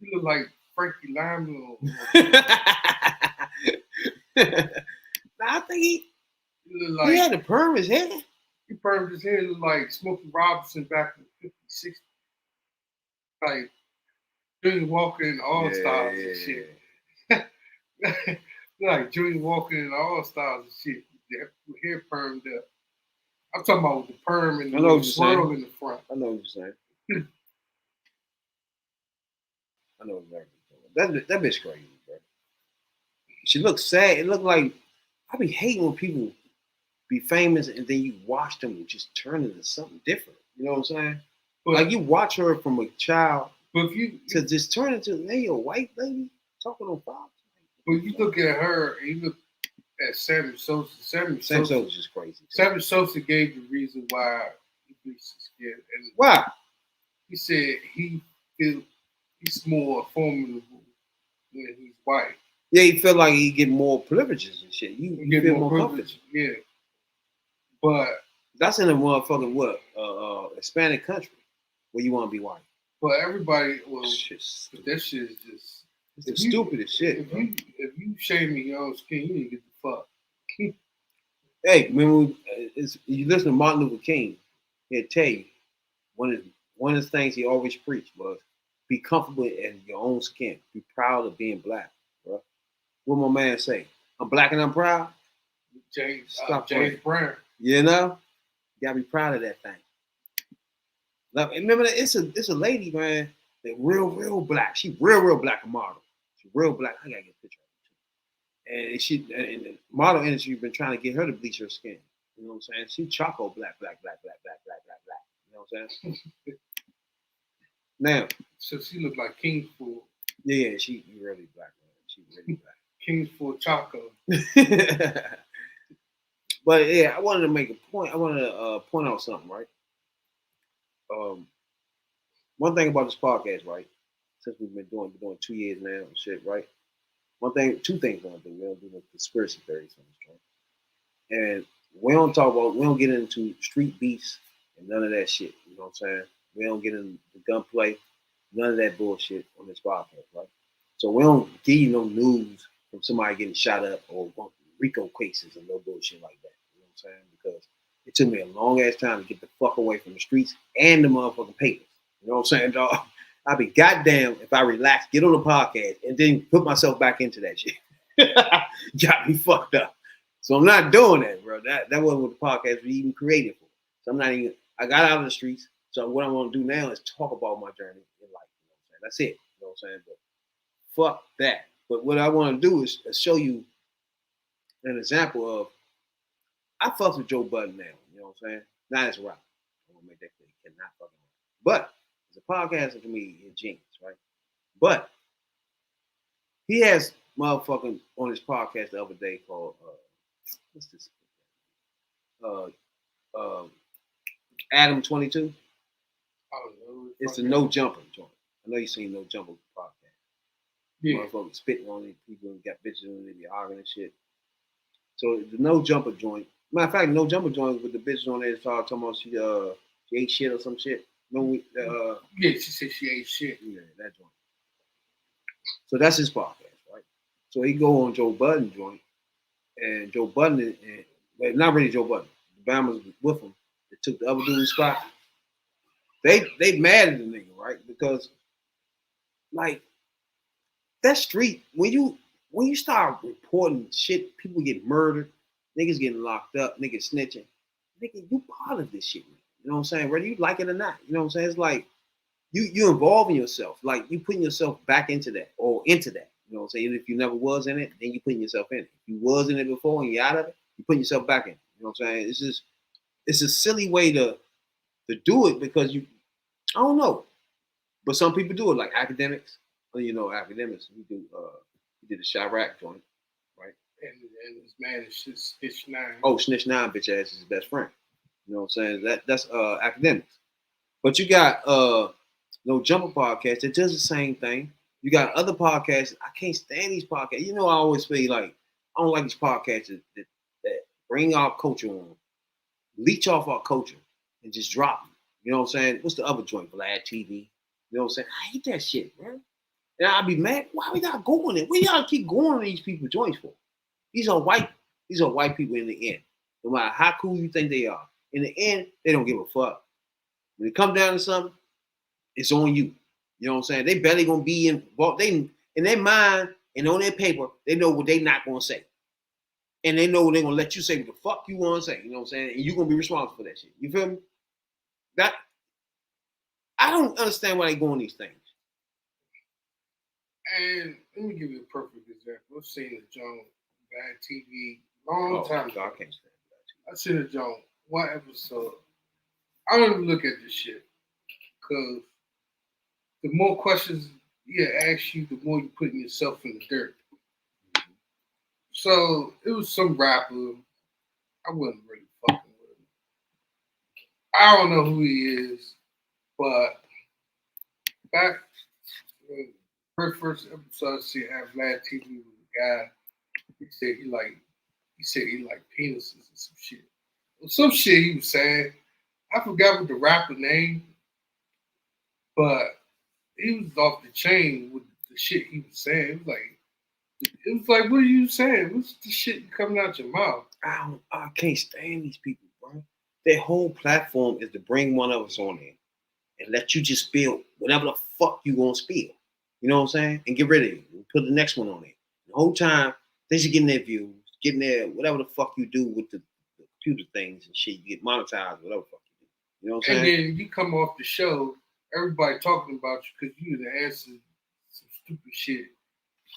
He looked like Frankie Lyman. I think he Looked like had to perm his hair. he permed his hair. Looked like Smokey Robinson back in the 50s, 60s. Like Junior Walker and All Stars and shit. Like Junior Walker and All Stars and shit. Their hair permed up. I'm talking about the perm and I know what the you're swirl saying. in the front. I know what you're saying. I know exactly. That bitch crazy, bro. She looks sad. It looked like I be hating when people be famous and then you watch them just turn into something different. You know what I'm saying? But, Like you watch her from a child but if you to just turn into a white lady talking on Fox. But you look at her and you look at Sammy Sosa. Sam Sosa's just crazy. Sammy Sosa gave the reason why he bleached his skin. And Why? he said he's more formidable when he's white. Yeah, he feel like he get more privileges and shit. You Get feel more more privilege. comfortable. Yeah. But That's in a motherfucking what? Hispanic country where you want to be white. everybody was Shit's that shit is just It's the stupidest shit. if Bro. you shaming your own skin, you need to get the fuck. Hey, remember you listen to Martin Luther King, he'll tell you one of the things he always preached was be comfortable in your own skin. Be proud of being black, bro. What my man say? I'm black and I'm proud. James Stop Brown. You know? You gotta be proud of that thing. Like, remember that it's a lady, man, that real black. She real black model. She real black. I gotta get a picture of her too. And and the model industry been trying to get her to bleach her skin. You know what I'm saying? She charcoal black. You know what I'm saying? Now, So she looked like King for yeah, she really black, man. She really black. King for Chaco. But yeah, I wanted to make a point. I wanted to point out something, right? One thing about this podcast, right? Since we've been doing 2 years now and shit, right? Two things we're gonna do. We're gonna do the conspiracy theories on this joint. And we don't get into street beefs and none of that shit. You know what I'm saying? We don't get into the gunplay, none of that bullshit on this podcast, right? So we don't give you no news from somebody getting shot up or RICO cases and no bullshit like that. You know what I'm saying? Because it took me a long ass time to get the fuck away from the streets and the motherfucking papers. You know what I'm saying, dog? I'd be goddamn if I relax, get on the podcast, and then put myself back into that shit. Got me fucked up. So I'm not doing that, bro. That wasn't what the podcast was even created for. So I'm not even. I got out of the streets. So what I want to do now is talk about my journey in life. You know what I'm saying? That's it. You know what I'm saying? But fuck that. But what I want to do is show you an example of. I fuck with Joe Budden now. You know what I'm saying? Not as rap. I want to make that clear. He cannot fucking rap. But as a podcaster to me, he's genius, right? But he has motherfucking on his podcast the other day called what's this? Adam 22. It's the No Jumper joint. I know you seen No Jumper podcast. Yeah. Motherfuckers spitting on it, people got bitches on it, they be arguing and shit. So the No Jumper joint. Matter of fact, No Jumper joint with the bitches on there talking about she ate shit or some shit. No, yeah, she said she ate shit. Yeah, that joint. So that's his podcast, right? So he go on Joe Budden joint, and Joe Budden, and not really Joe Budden, the Bama's with him. They took the other dude's spot. They mad at the nigga, right? Because like that street, when you start reporting shit, people get murdered, niggas getting locked up, niggas snitching. Nigga, you part of this shit, man. You know what I'm saying? Whether you like it or not. You know what I'm saying? It's like you involving yourself, like you putting yourself back into that or into that. You know what I'm saying? If you never was in it, then you putting yourself in it. If you was in it before and you're out of it, you putting yourself back in it. You know what I'm saying? It's a silly way to do it because I don't know. But some people do it, like academics. Well, you know, academics, we did the Chirac joint, right? And this man is just Snitch 9. Oh, Snitch 9 bitch ass is his best friend. You know what I'm saying? That's academics. But you got No Jumper podcast that does the same thing. You got other podcasts. I can't stand these podcasts. You know, I always feel like I don't like these podcasts that bring our culture on, leech off our culture, and just drop them. You know what I'm saying? What's the other joint? Vlad TV. You know what I'm saying? I hate that shit, man. And I'll be mad. Why we not going there? We gotta keep going to these people joints for? These are white people in the end. No matter how cool you think they are. In the end, they don't give a fuck. When it comes down to something, it's on you. You know what I'm saying? They barely gonna be involved. They in their mind and on their paper, they know what they not gonna say. And they know they're gonna let you say what the fuck you wanna say. You know what I'm saying? And you're gonna be responsible for that shit. You feel me? That I don't understand why they go on these things. And let me give you a perfect example. I've seen the Joan Bad TV long time ago. I can't stand that. I seen the Joan one episode. I don't even look at this shit because the more questions you ask you, the more you're putting yourself in the dirt. So it was some rapper. I wasn't really fucking with him. I don't know who he is, but back when the first episode I see at Vlad TV with a guy, he said he like penises and some shit. Well, some shit he was saying. I forgot what the rapper name, but he was off the chain with the shit he was saying. It was like, what are you saying? What's the shit coming out your mouth? I can't stand these people, bro. Their whole platform is to bring one of us on there and let you just spill whatever the fuck you gonna spill. You know what I'm saying? And get rid of it. And put the next one on there. The whole time, they just getting their views, getting their whatever the fuck you do with the computer things and shit. You get monetized, whatever fuck you do. You know what I'm And saying? then you come off the show, everybody talking about you because you done answered some stupid shit,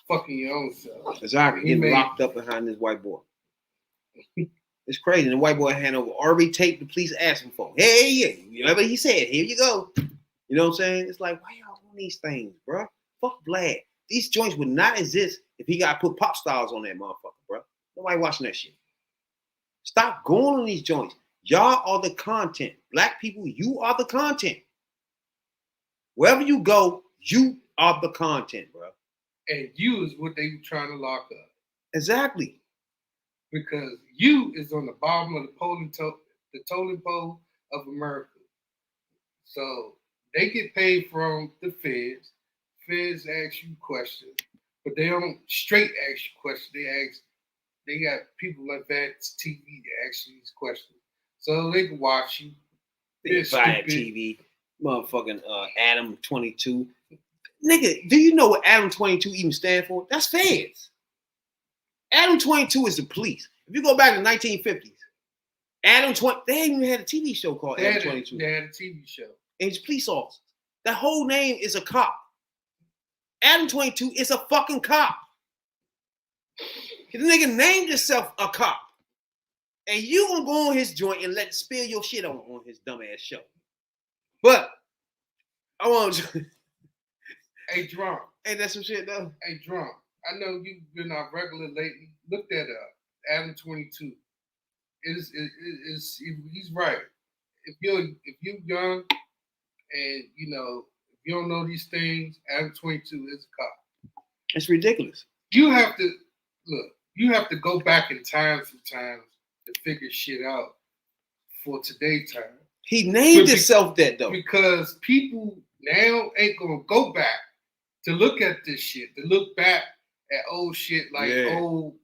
fucking your own self. Exactly. Getting locked up behind this white boy. It's crazy. And the white boy had over already taped the police asking for. Hey, yeah, whatever he said, here you go. You know what I'm saying? It's like, why y'all on these things, bro? Fuck Vlad. These joints would not exist if he got put pop stars on that motherfucker, bro. Nobody watching that shit. Stop going on these joints. Y'all are the content. Black people, you are the content. Wherever you go, you are the content, bro. And you is what they were trying to lock up. Exactly. Because you is on the bottom of the totem pole of America. So they get paid from the feds. Feds ask you questions, but they don't straight ask you questions. They got people like that TV that ask you these questions, so they can watch you. Buy TV, motherfucking Adam 22. Nigga, do you know what Adam 22 even stand for? That's feds. Adam 22 is the police. If you go back to the 1950s, Adam 20, they even had a TV show called Adam 22. They had a TV show. And it's police officers. That whole name is a cop. Adam 22 is a fucking cop. The nigga named himself a cop. And you gonna go on his joint and let spill your shit on his dumb ass show. But I want to. Hey, Drunk. Ain't that some shit though? Hey, Drunk. I know you've been our regular lately. Look that up. Adam 22. He's right. If you're young and you know if you don't know these things, Adam 22 is a cop. It's ridiculous. You have to look. You have to go back in time sometimes to figure shit out for today's time. He named himself that though. Because people now ain't gonna go back to look at this shit, to look back at old shit like old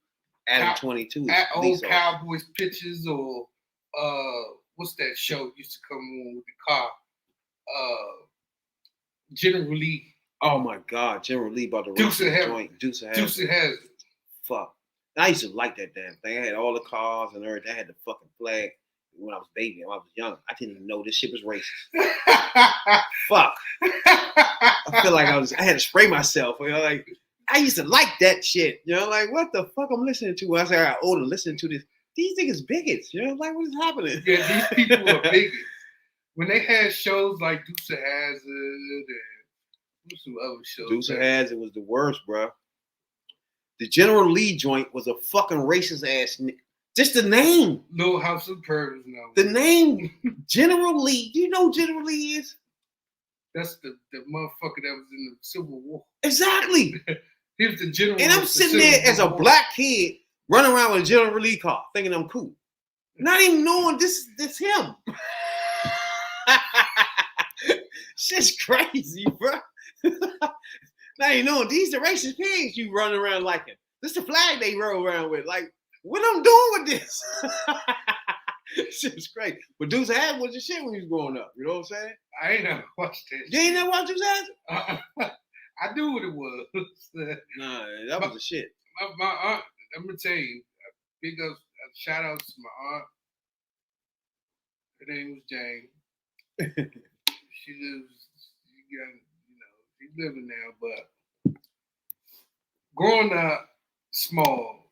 Adam 22. At old Cowboys pictures or what's that show used to come on with the car? General Lee. Oh my God, General Lee about to Deuce of joint. Deuce of Hazzard. Fuck. I used to like that damn thing. I had all the cars and everything. I had the fucking flag when I was baby. When I was young, I didn't even know this shit was racist. Fuck. I feel like I had to spray myself. You know, like I used to like that shit. You know, like what the fuck I'm listening to? When I got older, listening to this. These niggas bigots. You know, like what is happening? Yeah, these people are bigots. When they had shows like Deuce of Hazzard and what's some other shows? Deuce of Hazzard was the worst, bro. The General Lee joint was a fucking racist ass. Just the name. Little House of Prayers now. The name General Lee. You know who General Lee is? That's the motherfucker that was in the Civil War. Exactly. He was the general. And I'm sitting there as a black kid running around with a General Lee car, thinking I'm cool. Not even knowing this him. Shit's crazy, bro. Now you know these the racist pigs you running around like it. This the flag they roll around with. Like, what I'm doing with this? Shit's crazy. But Deuce Hazzard was the shit when he was growing up. You know what I'm saying? I ain't never watched that. You ain't never watched Deuce Hazzard? I knew what it was. Nah, that was the shit. My aunt, I'm gonna tell you, big up, shout out to my aunt. Her name was Jane. She lives, she's living now, but growing up small,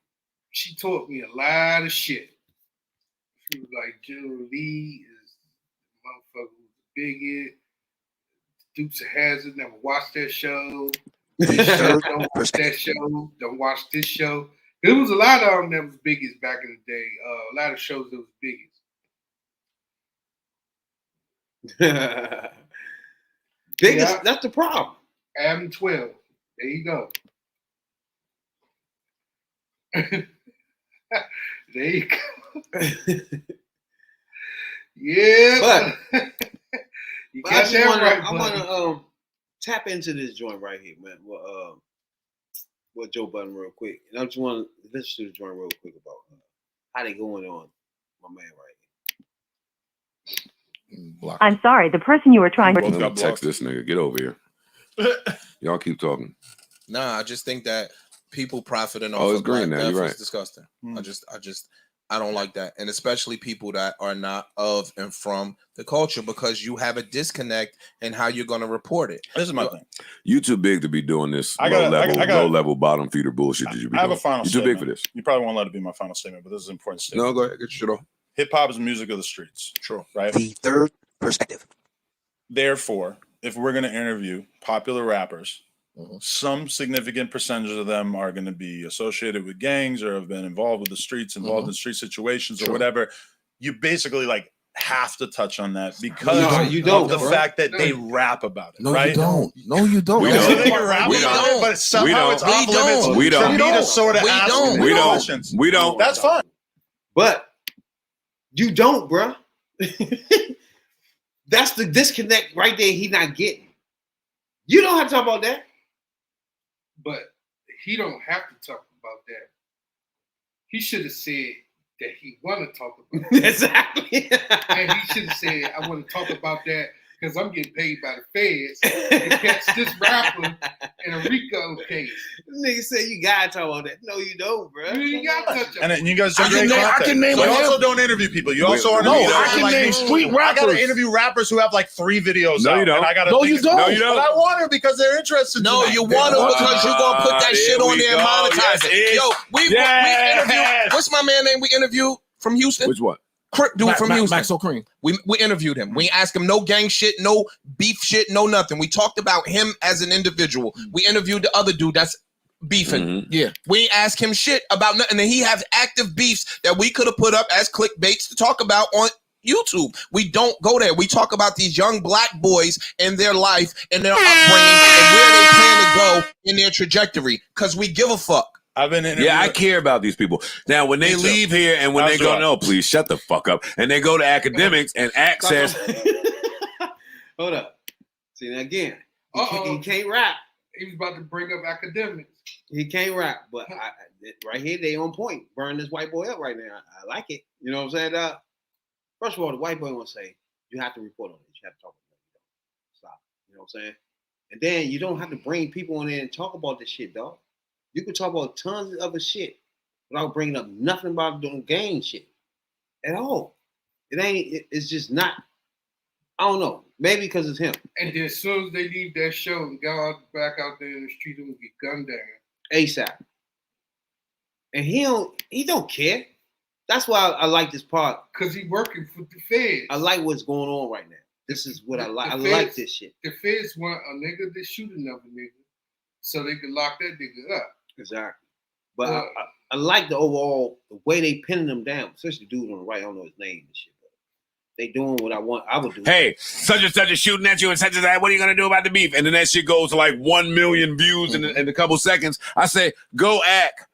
she taught me a lot of shit. She was like, General Lee is the motherfucker who's a bigot. Dukes of Hazzard, never watched that show. Don't watch that show. Don't watch this show. There was a lot of them that was biggest back in the day. A lot of shows that was biggest. Biggest, yeah. That's the problem. Adam 12. There you go. There you go. Yeah. But you got that right, I want to tap into this joint right here, man. What Joe Budden real quick. And I just want to listen to the joint real quick about how they going on my man right here. I'm sorry, the person you were trying to text this nigga. Get over here. Y'all keep talking. Nah, I just think that people profiting off of green now. You're right. is disgusting. I just I don't like that. And especially people that are not of and from the culture, because you have a disconnect in how you're going to report it. This is my thing. You too big to be doing this low level bottom feeder bullshit that you be doing. I have a final statement. You too big for this. You probably won't let it be my final statement, but this is an important statement. No, go ahead. Get your shit off. Hip-hop is music of the streets. True. Right? The third perspective. Therefore, if we're going to interview popular rappers, some significant percentage of them are going to be associated with gangs or have been involved with the streets, involved in street situations or whatever. You basically like have to touch on that because of the fact that they rap about it. No, right? you don't. No, you don't. We don't. They can rap about it, but somehow it's off limits. We don't. For me to sort of ask questions. We don't. That's fine. But you don't, bro. That's the disconnect right there. He's not getting. You don't have to talk about that. But he don't have to talk about that. He should have said that he want to talk about it. Exactly. And he should have said, I want to talk about that because I'm getting paid by the feds to catch this rapper in a RICO case. Nigga said you gotta talk about that. No, you don't, bro. You ain't got to touch it. And then you guys don't I can name so you a also don't interview people. You also are I can name street rappers. I gotta interview rappers who have like 3 videos. No, out, you don't. And I gotta No, you don't. No, you don't. But I want to because they're interested. No, you want to because you're going to put that shit on there and monetize it. Yo, we interviewed, what's my man name we interviewed from Houston? Which one? Crip dude from Houston. Max O'Cream. We interviewed him. We asked him no gang shit, no beef shit, no nothing. We talked about him as an individual. We interviewed the other dude that's beefing. Yeah. We ain't ask him shit about nothing. And he has active beefs that we could have put up as clickbaits to talk about on YouTube. We don't go there. We talk about these young black boys and their life and their upbringing and where they plan to go in their trajectory because we give a fuck. I've been I care about these people. Now, when they leave here and when they go, no, please shut the fuck up. And they go to academics and access. Hold up. See, now again, he can't rap. He was about to bring up academics. He can't rap, but right here, they on point. Burn this white boy up right now. I like it. You know what I'm saying? First of all, the white boy will say, you have to report on it. You have to talk about it. Stop. You know what I'm saying? And then you don't have to bring people in there and talk about this shit, dog. You can talk about tons of other shit without bringing up nothing about doing gang shit at all. It's just not, I don't know. Maybe because it's him. And then as soon as they leave that show and go back out there in the street, they're going to get gunned down. ASAP. And he don't care. That's why I like this part. Because he's working for the feds. I like what's going on right now. This is what I like. I like this shit. The feds want a nigga to shoot another nigga so they can lock that nigga up. Exactly. But I like the overall, the way they pinning them down, especially the dude on the right. I don't know his name and shit. But they doing what I would do. Hey, such and such is shooting at you and such and that. What are you going to do about the beef? And then that shit goes to like 1 million views in a couple seconds. I say, go act.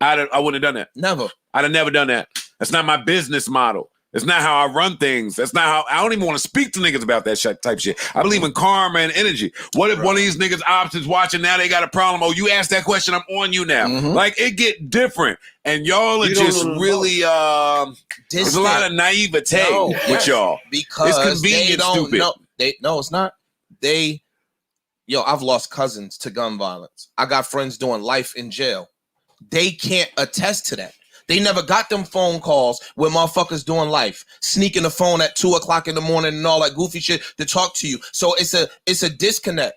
I wouldn't have done that. Never. I'd have never done that. That's not my business model. It's not how I run things. That's not how I don't even want to speak to niggas about that type shit. I believe in karma and energy. What if one of these niggas options watching now they got a problem? Oh, you asked that question, I'm on you now. Like it get different. And y'all are just really there's a lot of naivete with y'all. Because it's convenient they don't stupid. know. No, it's not. I've lost cousins to gun violence. I got friends doing life in jail. They can't attest to that. They never got them phone calls where motherfuckers doing life, sneaking the phone at 2:00 in the morning and all that goofy shit to talk to you. So it's a disconnect.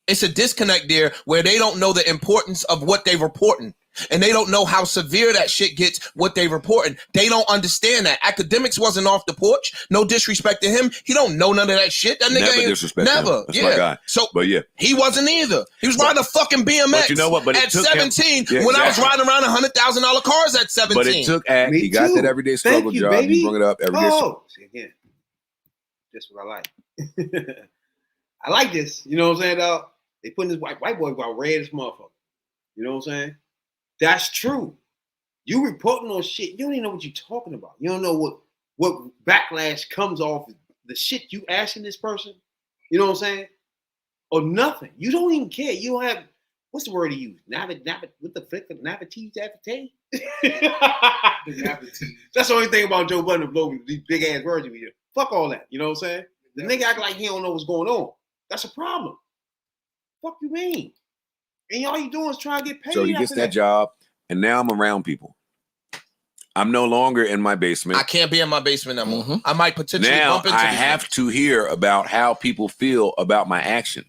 It's a disconnect there where they don't know the importance of what they reporting. And they don't know how severe that shit gets, what they reporting. They don't understand that. Academics wasn't off the porch. No disrespect to him. He don't know none of that shit. That nigga never disrespect never. Him. That's my guy. So, but yeah, he wasn't either. He was riding a fucking BMX. But you know what? But at 17, when I was riding around $100,000 cars at 17. But it took act. He got that everyday struggle job. Baby. He brought it up every day. See again. That's what I like. I like this. You know what I'm saying, dog? They putting this white boy about red as motherfucker. You know what I'm saying? That's true. You reporting on shit, you don't even know what you're talking about. You don't know what backlash comes off the shit you asking this person. You know what I'm saying? Or nothing. You don't even care. You don't have, what's the word he used? What the flick of navities after tay? That's the only thing about Joe Budden to blow these big ass words you hear. Fuck all that. You know what I'm saying? The nigga act like he don't know what's going on. That's a problem. Fuck you mean? And all you doing is trying to get paid. So he gets that job, and now I'm around people. I'm no longer in my basement. I can't be in my basement no more. I might potentially Now bump into I these have niggas. to hear about how people feel about my action.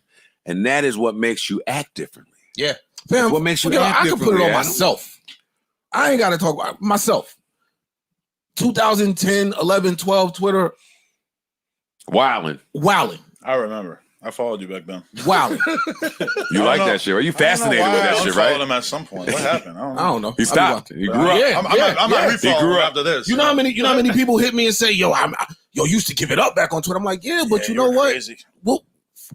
And that is what makes you act differently. Yeah. That's what makes you Yo, act I can put it differently, on Adam. myself. I ain't got to talk about myself. 2010, 11, 12, Twitter. Wildin'. I remember. I followed you back then. Wildin'. You like that shit, right? You fascinated with that shit, right? I him at some point. What happened? I don't know. He stopped. He grew up. Yeah, I might refollow him after this. You know how many people hit me and say, "Yo, used to give it up back on Twitter." I'm like, "Yeah, but you know what? Crazy. Well,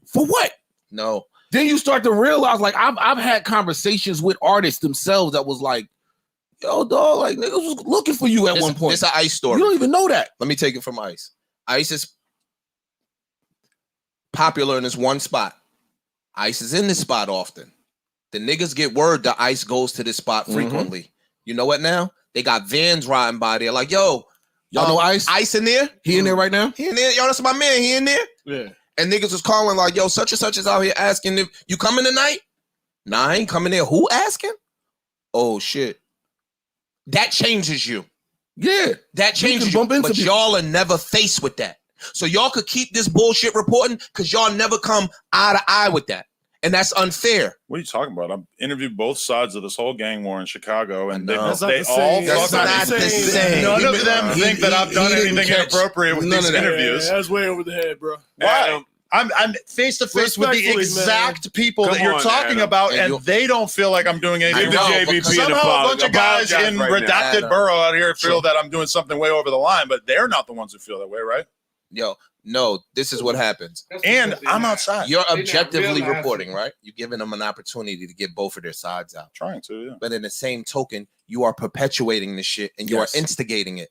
for what?" No. Then you start to realize, like, I've had conversations with artists themselves that was like, "Yo, dog, like niggas was looking for you at one point." It's an Ice story. You don't even know that. Let me take it from Ice. Ice is popular in this one spot. Ice is in this spot often. The niggas get word that Ice goes to this spot frequently. You know what now? They got vans riding by there like, yo, y'all know Ice? Ice in there? He in there right now? He in there. Yo, that's my man. He in there? Yeah. And niggas was calling like, yo, such and such is out here asking if you coming tonight? Nah, I ain't coming there. Who asking? Oh, shit. That changes you. Yeah. That changes you. But y'all are never faced with that. So y'all could keep this bullshit reporting because y'all never come eye to eye with that. And that's unfair. What are you talking about? I've interviewed both sides of this whole gang war in Chicago, and they all That's not the same. None of them think that I've done anything inappropriate with these interviews. Yeah, that's way over the head, bro. Why? I'm face to face with the exact people that you're talking about, and they don't feel like I'm doing anything wrong. Somehow a bunch of guys in redacted borough out here feel that I'm doing something way over the line, but they're not the ones who feel that way, right? Yo, no, this is what happens. And I'm outside. You're objectively reporting, right? You're giving them an opportunity to get both of their sides out. Trying to, yeah. But in the same token, you are perpetuating this shit and you are instigating it.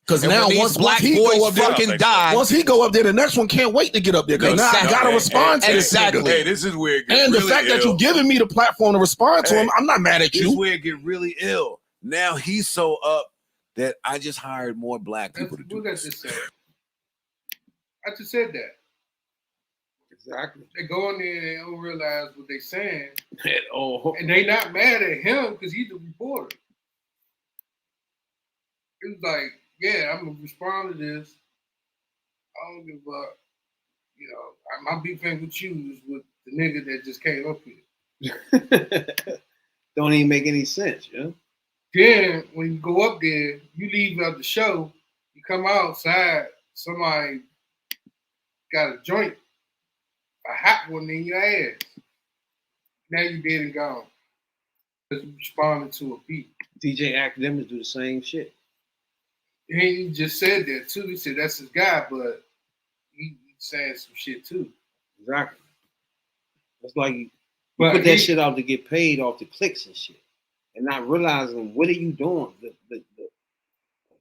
Because now once black boys fucking die, once he go up there, the next one can't wait to get up there. Because now I gotta respond to this. Hey, this is where it gets and the really fact that ill. you're giving me the platform to respond to him, I'm not mad at This you. is where it get really ill. Now he's so up that I just hired more black people to do this. I just said that. Exactly. They go in there and they don't realize what they're saying. At all. And they not mad at him because he's the reporter. It's like, yeah, I'm going to respond to this. I don't give a fuck. You know, my big thing with you is with the nigga that just came up here. Don't even make any sense, you know? Then when you go up there, you leave out the show, you come outside, somebody got a joint, a hot one in your ass. Now you dead and gone. Because you responded to a beat. DJ Academics do the same shit. He just said that too. He said that's his guy, but he's saying some shit too. Exactly. It's like you put that shit out to get paid off the clicks and shit. And not realizing what are you doing? The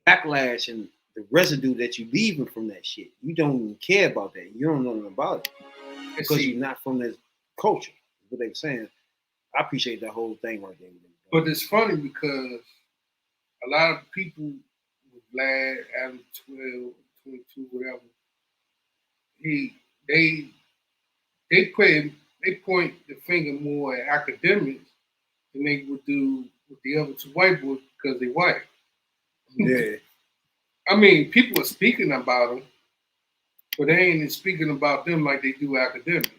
backlash and the residue that you leaving from that shit. You don't even care about that. You don't know nothing about it. Because you're not from this culture. Is what they were saying. I appreciate that whole thing right there. But it's funny because a lot of people with Vlad, Adam 12, 22, whatever, they point the finger more at academics than they would do with the other two white boys because they're white. Yeah. I mean, people are speaking about them, but they ain't speaking about them like they do academics.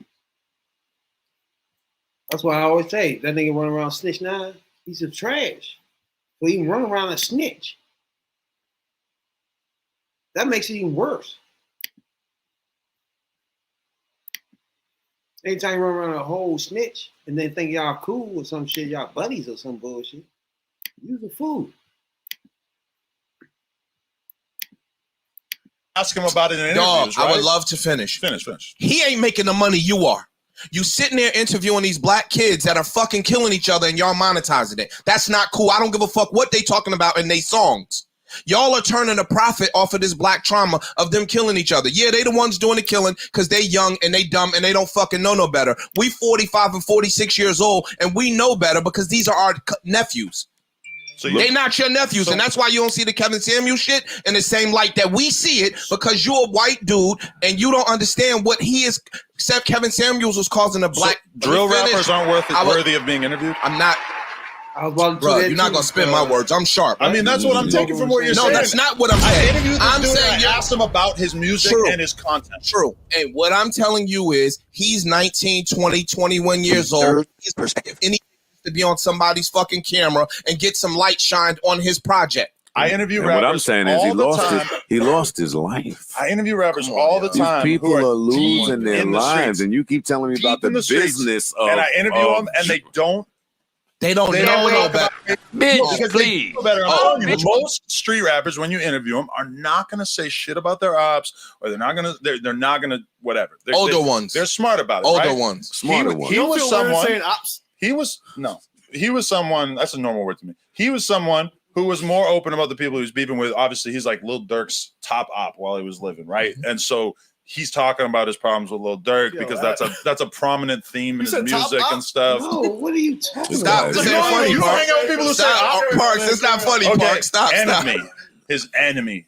That's why I always say that nigga run around snitch 9. He's a trash. So he run around and snitch. That makes it even worse. Anytime you run around a whole snitch and then think y'all cool or some shit, y'all buddies or some bullshit, use the food. Ask him about it in Dog, interviews, right? I would love to finish. Finish. He ain't making the money you are. You sitting there interviewing these black kids that are fucking killing each other and y'all monetizing it. That's not cool. I don't give a fuck what they talking about in they songs. Y'all are turning a profit off of this black trauma of them killing each other. Yeah, they the ones doing the killing because they young and they dumb and they don't fucking know no better. We 45 and 46 years old and we know better because these are our nephews. So they not your nephews, and that's why you don't see the Kevin Samuels shit in the same light that we see it, because you're a white dude and you don't understand what he is. Except Kevin Samuels was causing a black drill rappers aren't worthy of being interviewed. I'm not. I was about to Bro, do that you're not too, gonna spin my words. I'm sharp. I mean, that's what I'm taking from what you're No, saying. that's not what I'm I saying. interviewed this I'm dude saying and I asked him about his music True. and his content. True. And what I'm telling you is he's 19, 20, 21 years old. His perspective. And he needs to be on somebody's fucking camera and get some light shined on his project. I interview And rappers what I'm saying is all the time. he lost his life. I interview rappers Come on, all the yo. time. These people who are losing deep their in the lives, streets, and you keep telling me deep about the in the streets. business of. And I interview them, and they don't. They don't They know don't no talk better. about Bitch, because they please. know better. I'm Oh, telling you, most street rappers, when you interview them, are not going to say shit about their ops, or they're not going to. They're not going to whatever. Older ones. They're smart about it. Older right? ones. Smarter ones. He You was feel weird someone. saying ops? He was someone. That's a normal word to me. He was someone who was more open about the people he was beefing with. Obviously, he's like Lil Durk's top op while he was living, right? And so he's talking about his problems with Lil Durk because that's a prominent theme in his music and stuff. No, what are you talking Stop about? saying funny, You don't Parks. hang out with people who say Stop, op. Parks. It's not funny, Okay, Parks. Stop. enemy. His enemy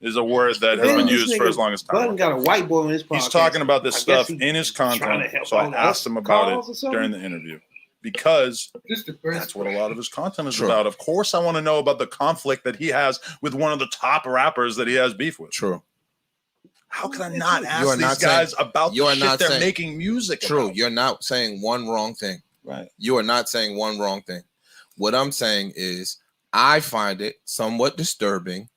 is a word that has been used for as long as Button time. got a white boy in his podcast. He's talking about this I stuff guess he in his trying to content, help so I all asked us him about cause or it something? during the interview because This the best. that's what a lot of his content is True. about. Of course, I want to know about the conflict that he has with one of the top rappers that he has beef with. True. How can I not You ask are these not guys saying- about you the are shit not they're saying- making music True. about? You're not saying one wrong thing. Right. You are not saying one wrong thing. What I'm saying is I find it somewhat disturbing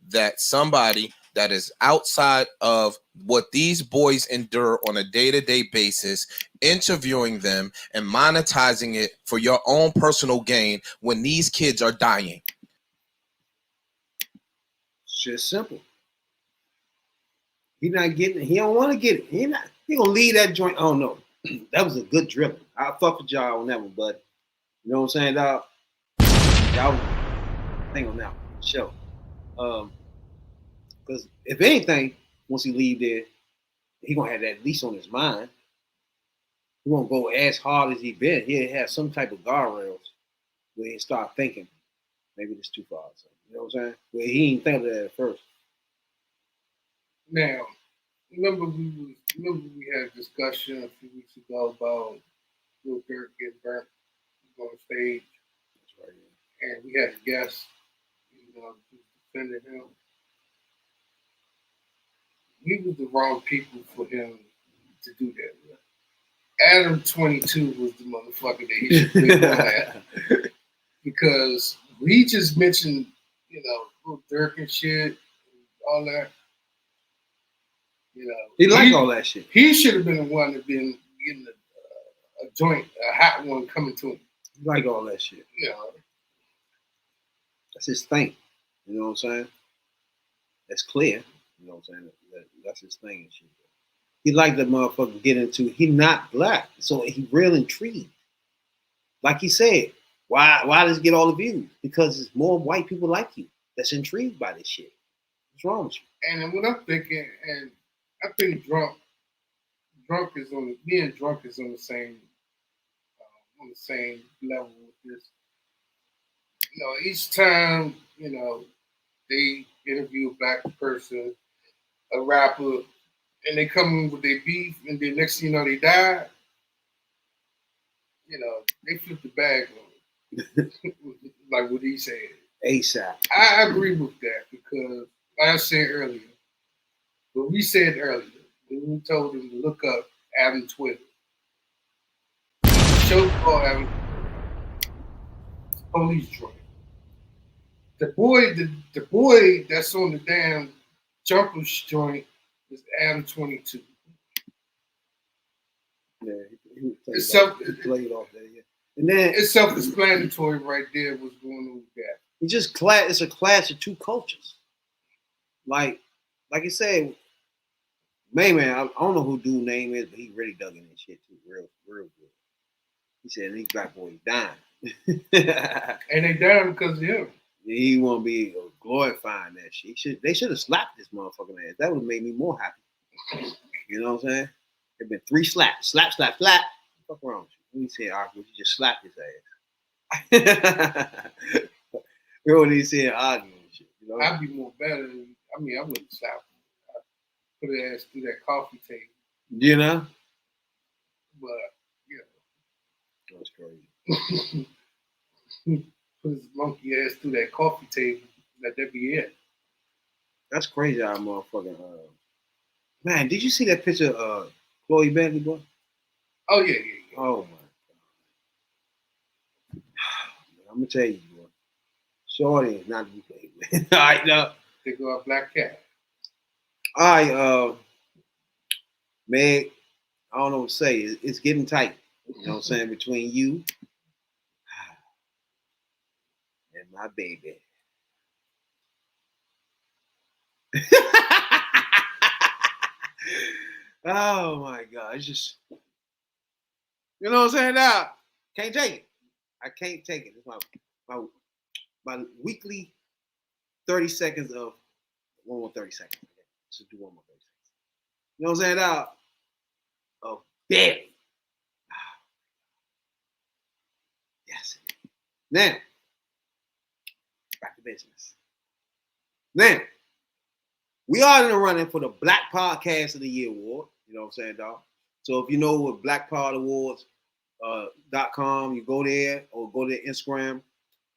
that somebody that is outside of what these boys endure on a day-to-day basis, interviewing them and monetizing it for your own personal gain when these kids are dying. It's just simple. He not getting it. He don't want to get it. He gonna leave that joint. Oh no. That was a good dribble. I'll fuck with y'all on that one, bud. You know what I'm saying, dog? Y'all hang on now. Show. Because if anything, once he leave there, he gonna have that lease on his mind. He won't go as hard as he been. He'll have some type of guardrails where he start thinking, maybe this too far. So, you know what I'm saying? Where he ain't think of that at first. Now, remember we had a discussion a few weeks ago about Lil Durk getting burnt on stage. That's right. Yeah. And we had a guest, who defended him. We was the wrong people for him to do that with. Adam 22 was the motherfucker that he should be on that. Because we just mentioned, Lil Durk and shit, and all that. He like all that shit. He should have been the one that been getting a joint, a hot one coming to him. He like all that shit. That's his thing. You know what I'm saying? That's clear. You know what I'm saying? That's his thing and shit. He like the motherfucker get into. He not black, so he real intrigued. Like he said, why does it get all the views? Because it's more white people like you that's intrigued by this shit. What's wrong with you? And what I'm thinking, and I think drunk is on the same level with this. Each time, they interview a black person, a rapper, and they come in with their beef, and then next thing you know, they die. They flip the bag on it. Like what he said. ASAP. I agree with that because, like I said earlier, what we said earlier, when we told him to look up Adam Twitter, show called Adam Police Joint. The boy that's on the damn jumper joint is Adam 22. Yeah, he played off that. Yeah. And then it's self-explanatory right there what's going on with that. It's a clash of two cultures. Like I said, man, I don't know who dude name is, but he really dug in this shit too, real good. He said these black boys dying. And they dying because of him. He won't be glorifying that shit. They should have slapped this motherfucking ass. That would have made me more happy. You know what I'm saying? There've been 3 slaps. Slap, slap, slap. What's wrong with you? When he said, would you just slap his ass? You know what he said, arguing and shit. You know? I'd be more better than, I wouldn't slap him. I'd put his ass through that coffee table. You know? But, That's crazy. put his monkey ass through that coffee table. Let that be it. That's crazy how motherfucking man, did you see that picture of Chloe Bentley, boy? Oh yeah. Oh my god. I'm gonna tell you, boy. Shorty is not to be played with. All right, now. They go a black cat. All right, Meg, I don't know what to say. It's getting tight. You know what I'm saying? Between you and my baby. Oh my god. It's just, you know what I'm saying? Now, can't take it. I can't take it. It's my weekly 30 seconds of one more 30 seconds. Just do one more 30 seconds. You know what I'm saying? Now, oh, barely. Yes. Now, back to business. Now, we are in the running for the Black Podcast of the Year award. You know what I'm saying, dog? So if you know what blackpodawards.com, you go there or go to Instagram,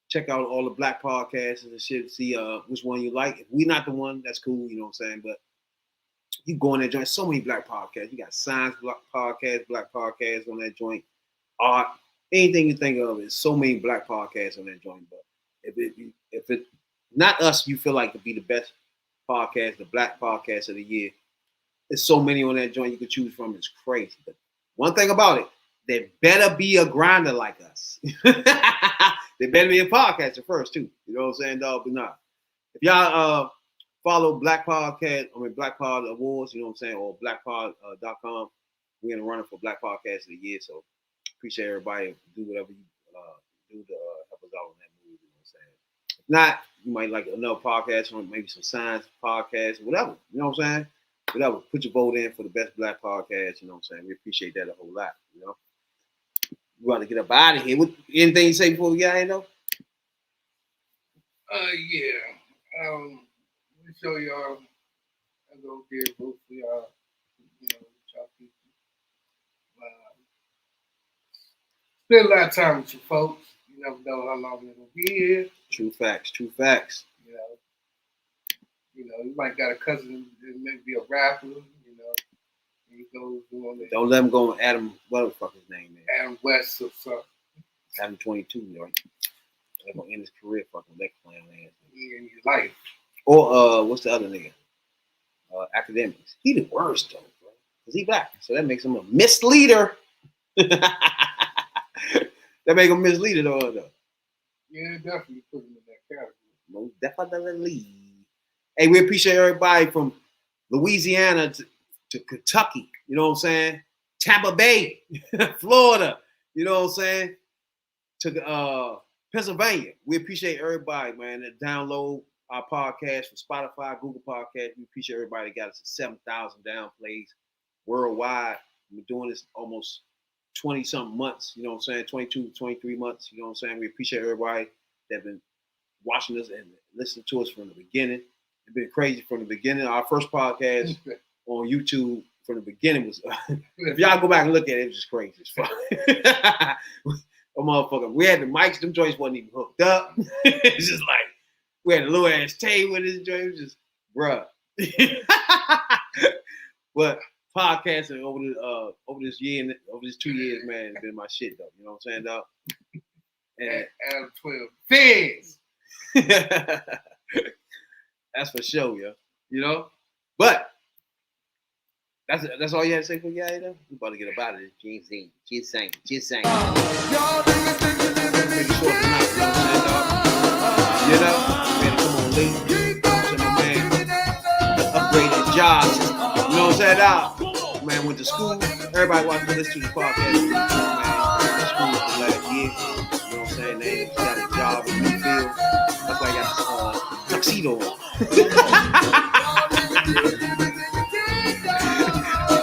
check out all the Black podcasts and shit, see which one you like. If we're not the one, that's cool, you know what I'm saying? But you go in there, join so many Black podcasts. You got science Black podcasts on that joint, art, anything you think of. There's so many Black podcasts on that joint. But if it not us, you feel like to be the best podcast, the Black podcast of the year. There's so many on that joint you could choose from. It's crazy. But one thing about it, there better be a grinder like us. There better be a podcaster first too. You know what I'm saying, dog? But not. If y'all follow Black Pod Awards, you know what I'm saying, or blackpod.com, we're gonna run it for Black Podcast of the Year. So appreciate everybody. Do whatever you do to help us out on that move. You know what I'm saying? If not, you might like another podcast or maybe some science podcast, whatever. You know what I'm saying? Whatever. Put your vote in for the best Black podcast. You know what I'm saying? We appreciate that a whole lot. You know. We want to get up out of here. Anything you say before we get out here, though? Yeah. We show y'all. I go there, vote for y'all. You know, y'all people. Spend a lot of time with your folks. You never know how long they're gonna be here. True facts. You know, you might got a cousin that may be a rapper. You know, he goes doing it. Don't let him go on Adam. What the fuck his name is? Adam West or something. Adam 22, right? They're gonna end his career fucking neck playing ass. In his life. Or what's the other nigga? Academics. He the worst though, bro. Cause he black, so that makes him a misleader. That make him misleader though. Yeah, definitely put him in that category. Most definitely. Hey, we appreciate everybody from Louisiana to Kentucky. You know what I'm saying? Tampa Bay, Florida. You know what I'm saying? To Pennsylvania. We appreciate everybody, man, that download our podcast from Spotify, Google Podcast. We appreciate everybody that got us to 7,000 down plays worldwide. We're doing this almost 20-something months, you know what I'm saying? 22, 23 months, you know what I'm saying? We appreciate everybody that been watching us and listening to us from the beginning. It's been crazy from the beginning. Our first podcast on YouTube from the beginning was, if y'all go back and look at it, it was just crazy as fuck. Oh, motherfucker, we had the mics, them joints wasn't even hooked up. It's just like, we had a little ass table with this joint. It was just, bruh. But podcasting over this year and over this 2 years, man, it's been my shit though. You know what I'm saying, dog? And Adam 12 feds. That's for sure, yo. You know? But that's all you had to say for you guys, though? We about to get up out of this. Just saying. You know? Man, come on, late. My man upgraded jobs. You know what I'm saying, dog? Man went to school. Everybody watching this to the podcast. Man, went to school for the last year. You know what I'm saying? They got a job in the field. That's why I got this tuxedo on.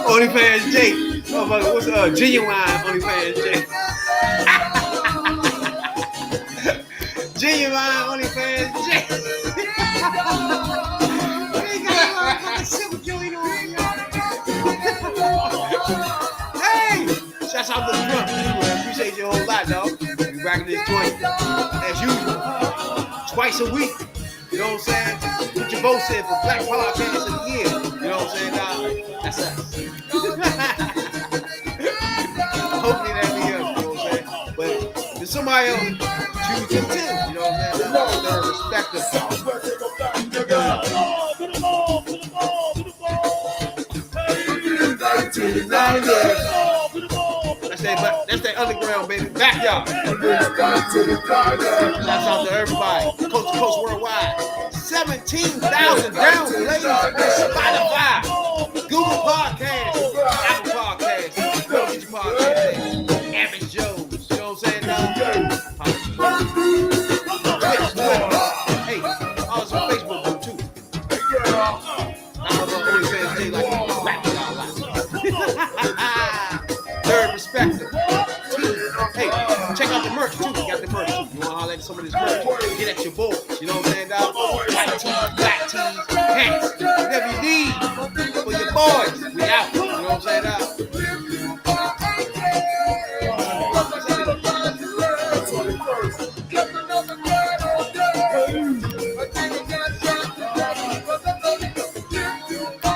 OnlyFans Jake. Oh, what's genuine OnlyFans Jake? Genuine OnlyFans Jake. Hey, shouts out to the front. Appreciate you a whole lot, dog. We rocking this joint. twice a week. You know what I'm saying? Put your votes in for Black Podcast of the Year. You know what I'm saying? That's us. Hopefully that be us. You know what I'm saying? But if somebody else choose them too, you know what I'm saying? They're respectable. That's that underground, baby. Backyard. Shouts out to everybody. Coast to coast worldwide. 17,000 downloads on Spotify, Google Podcasts, Apple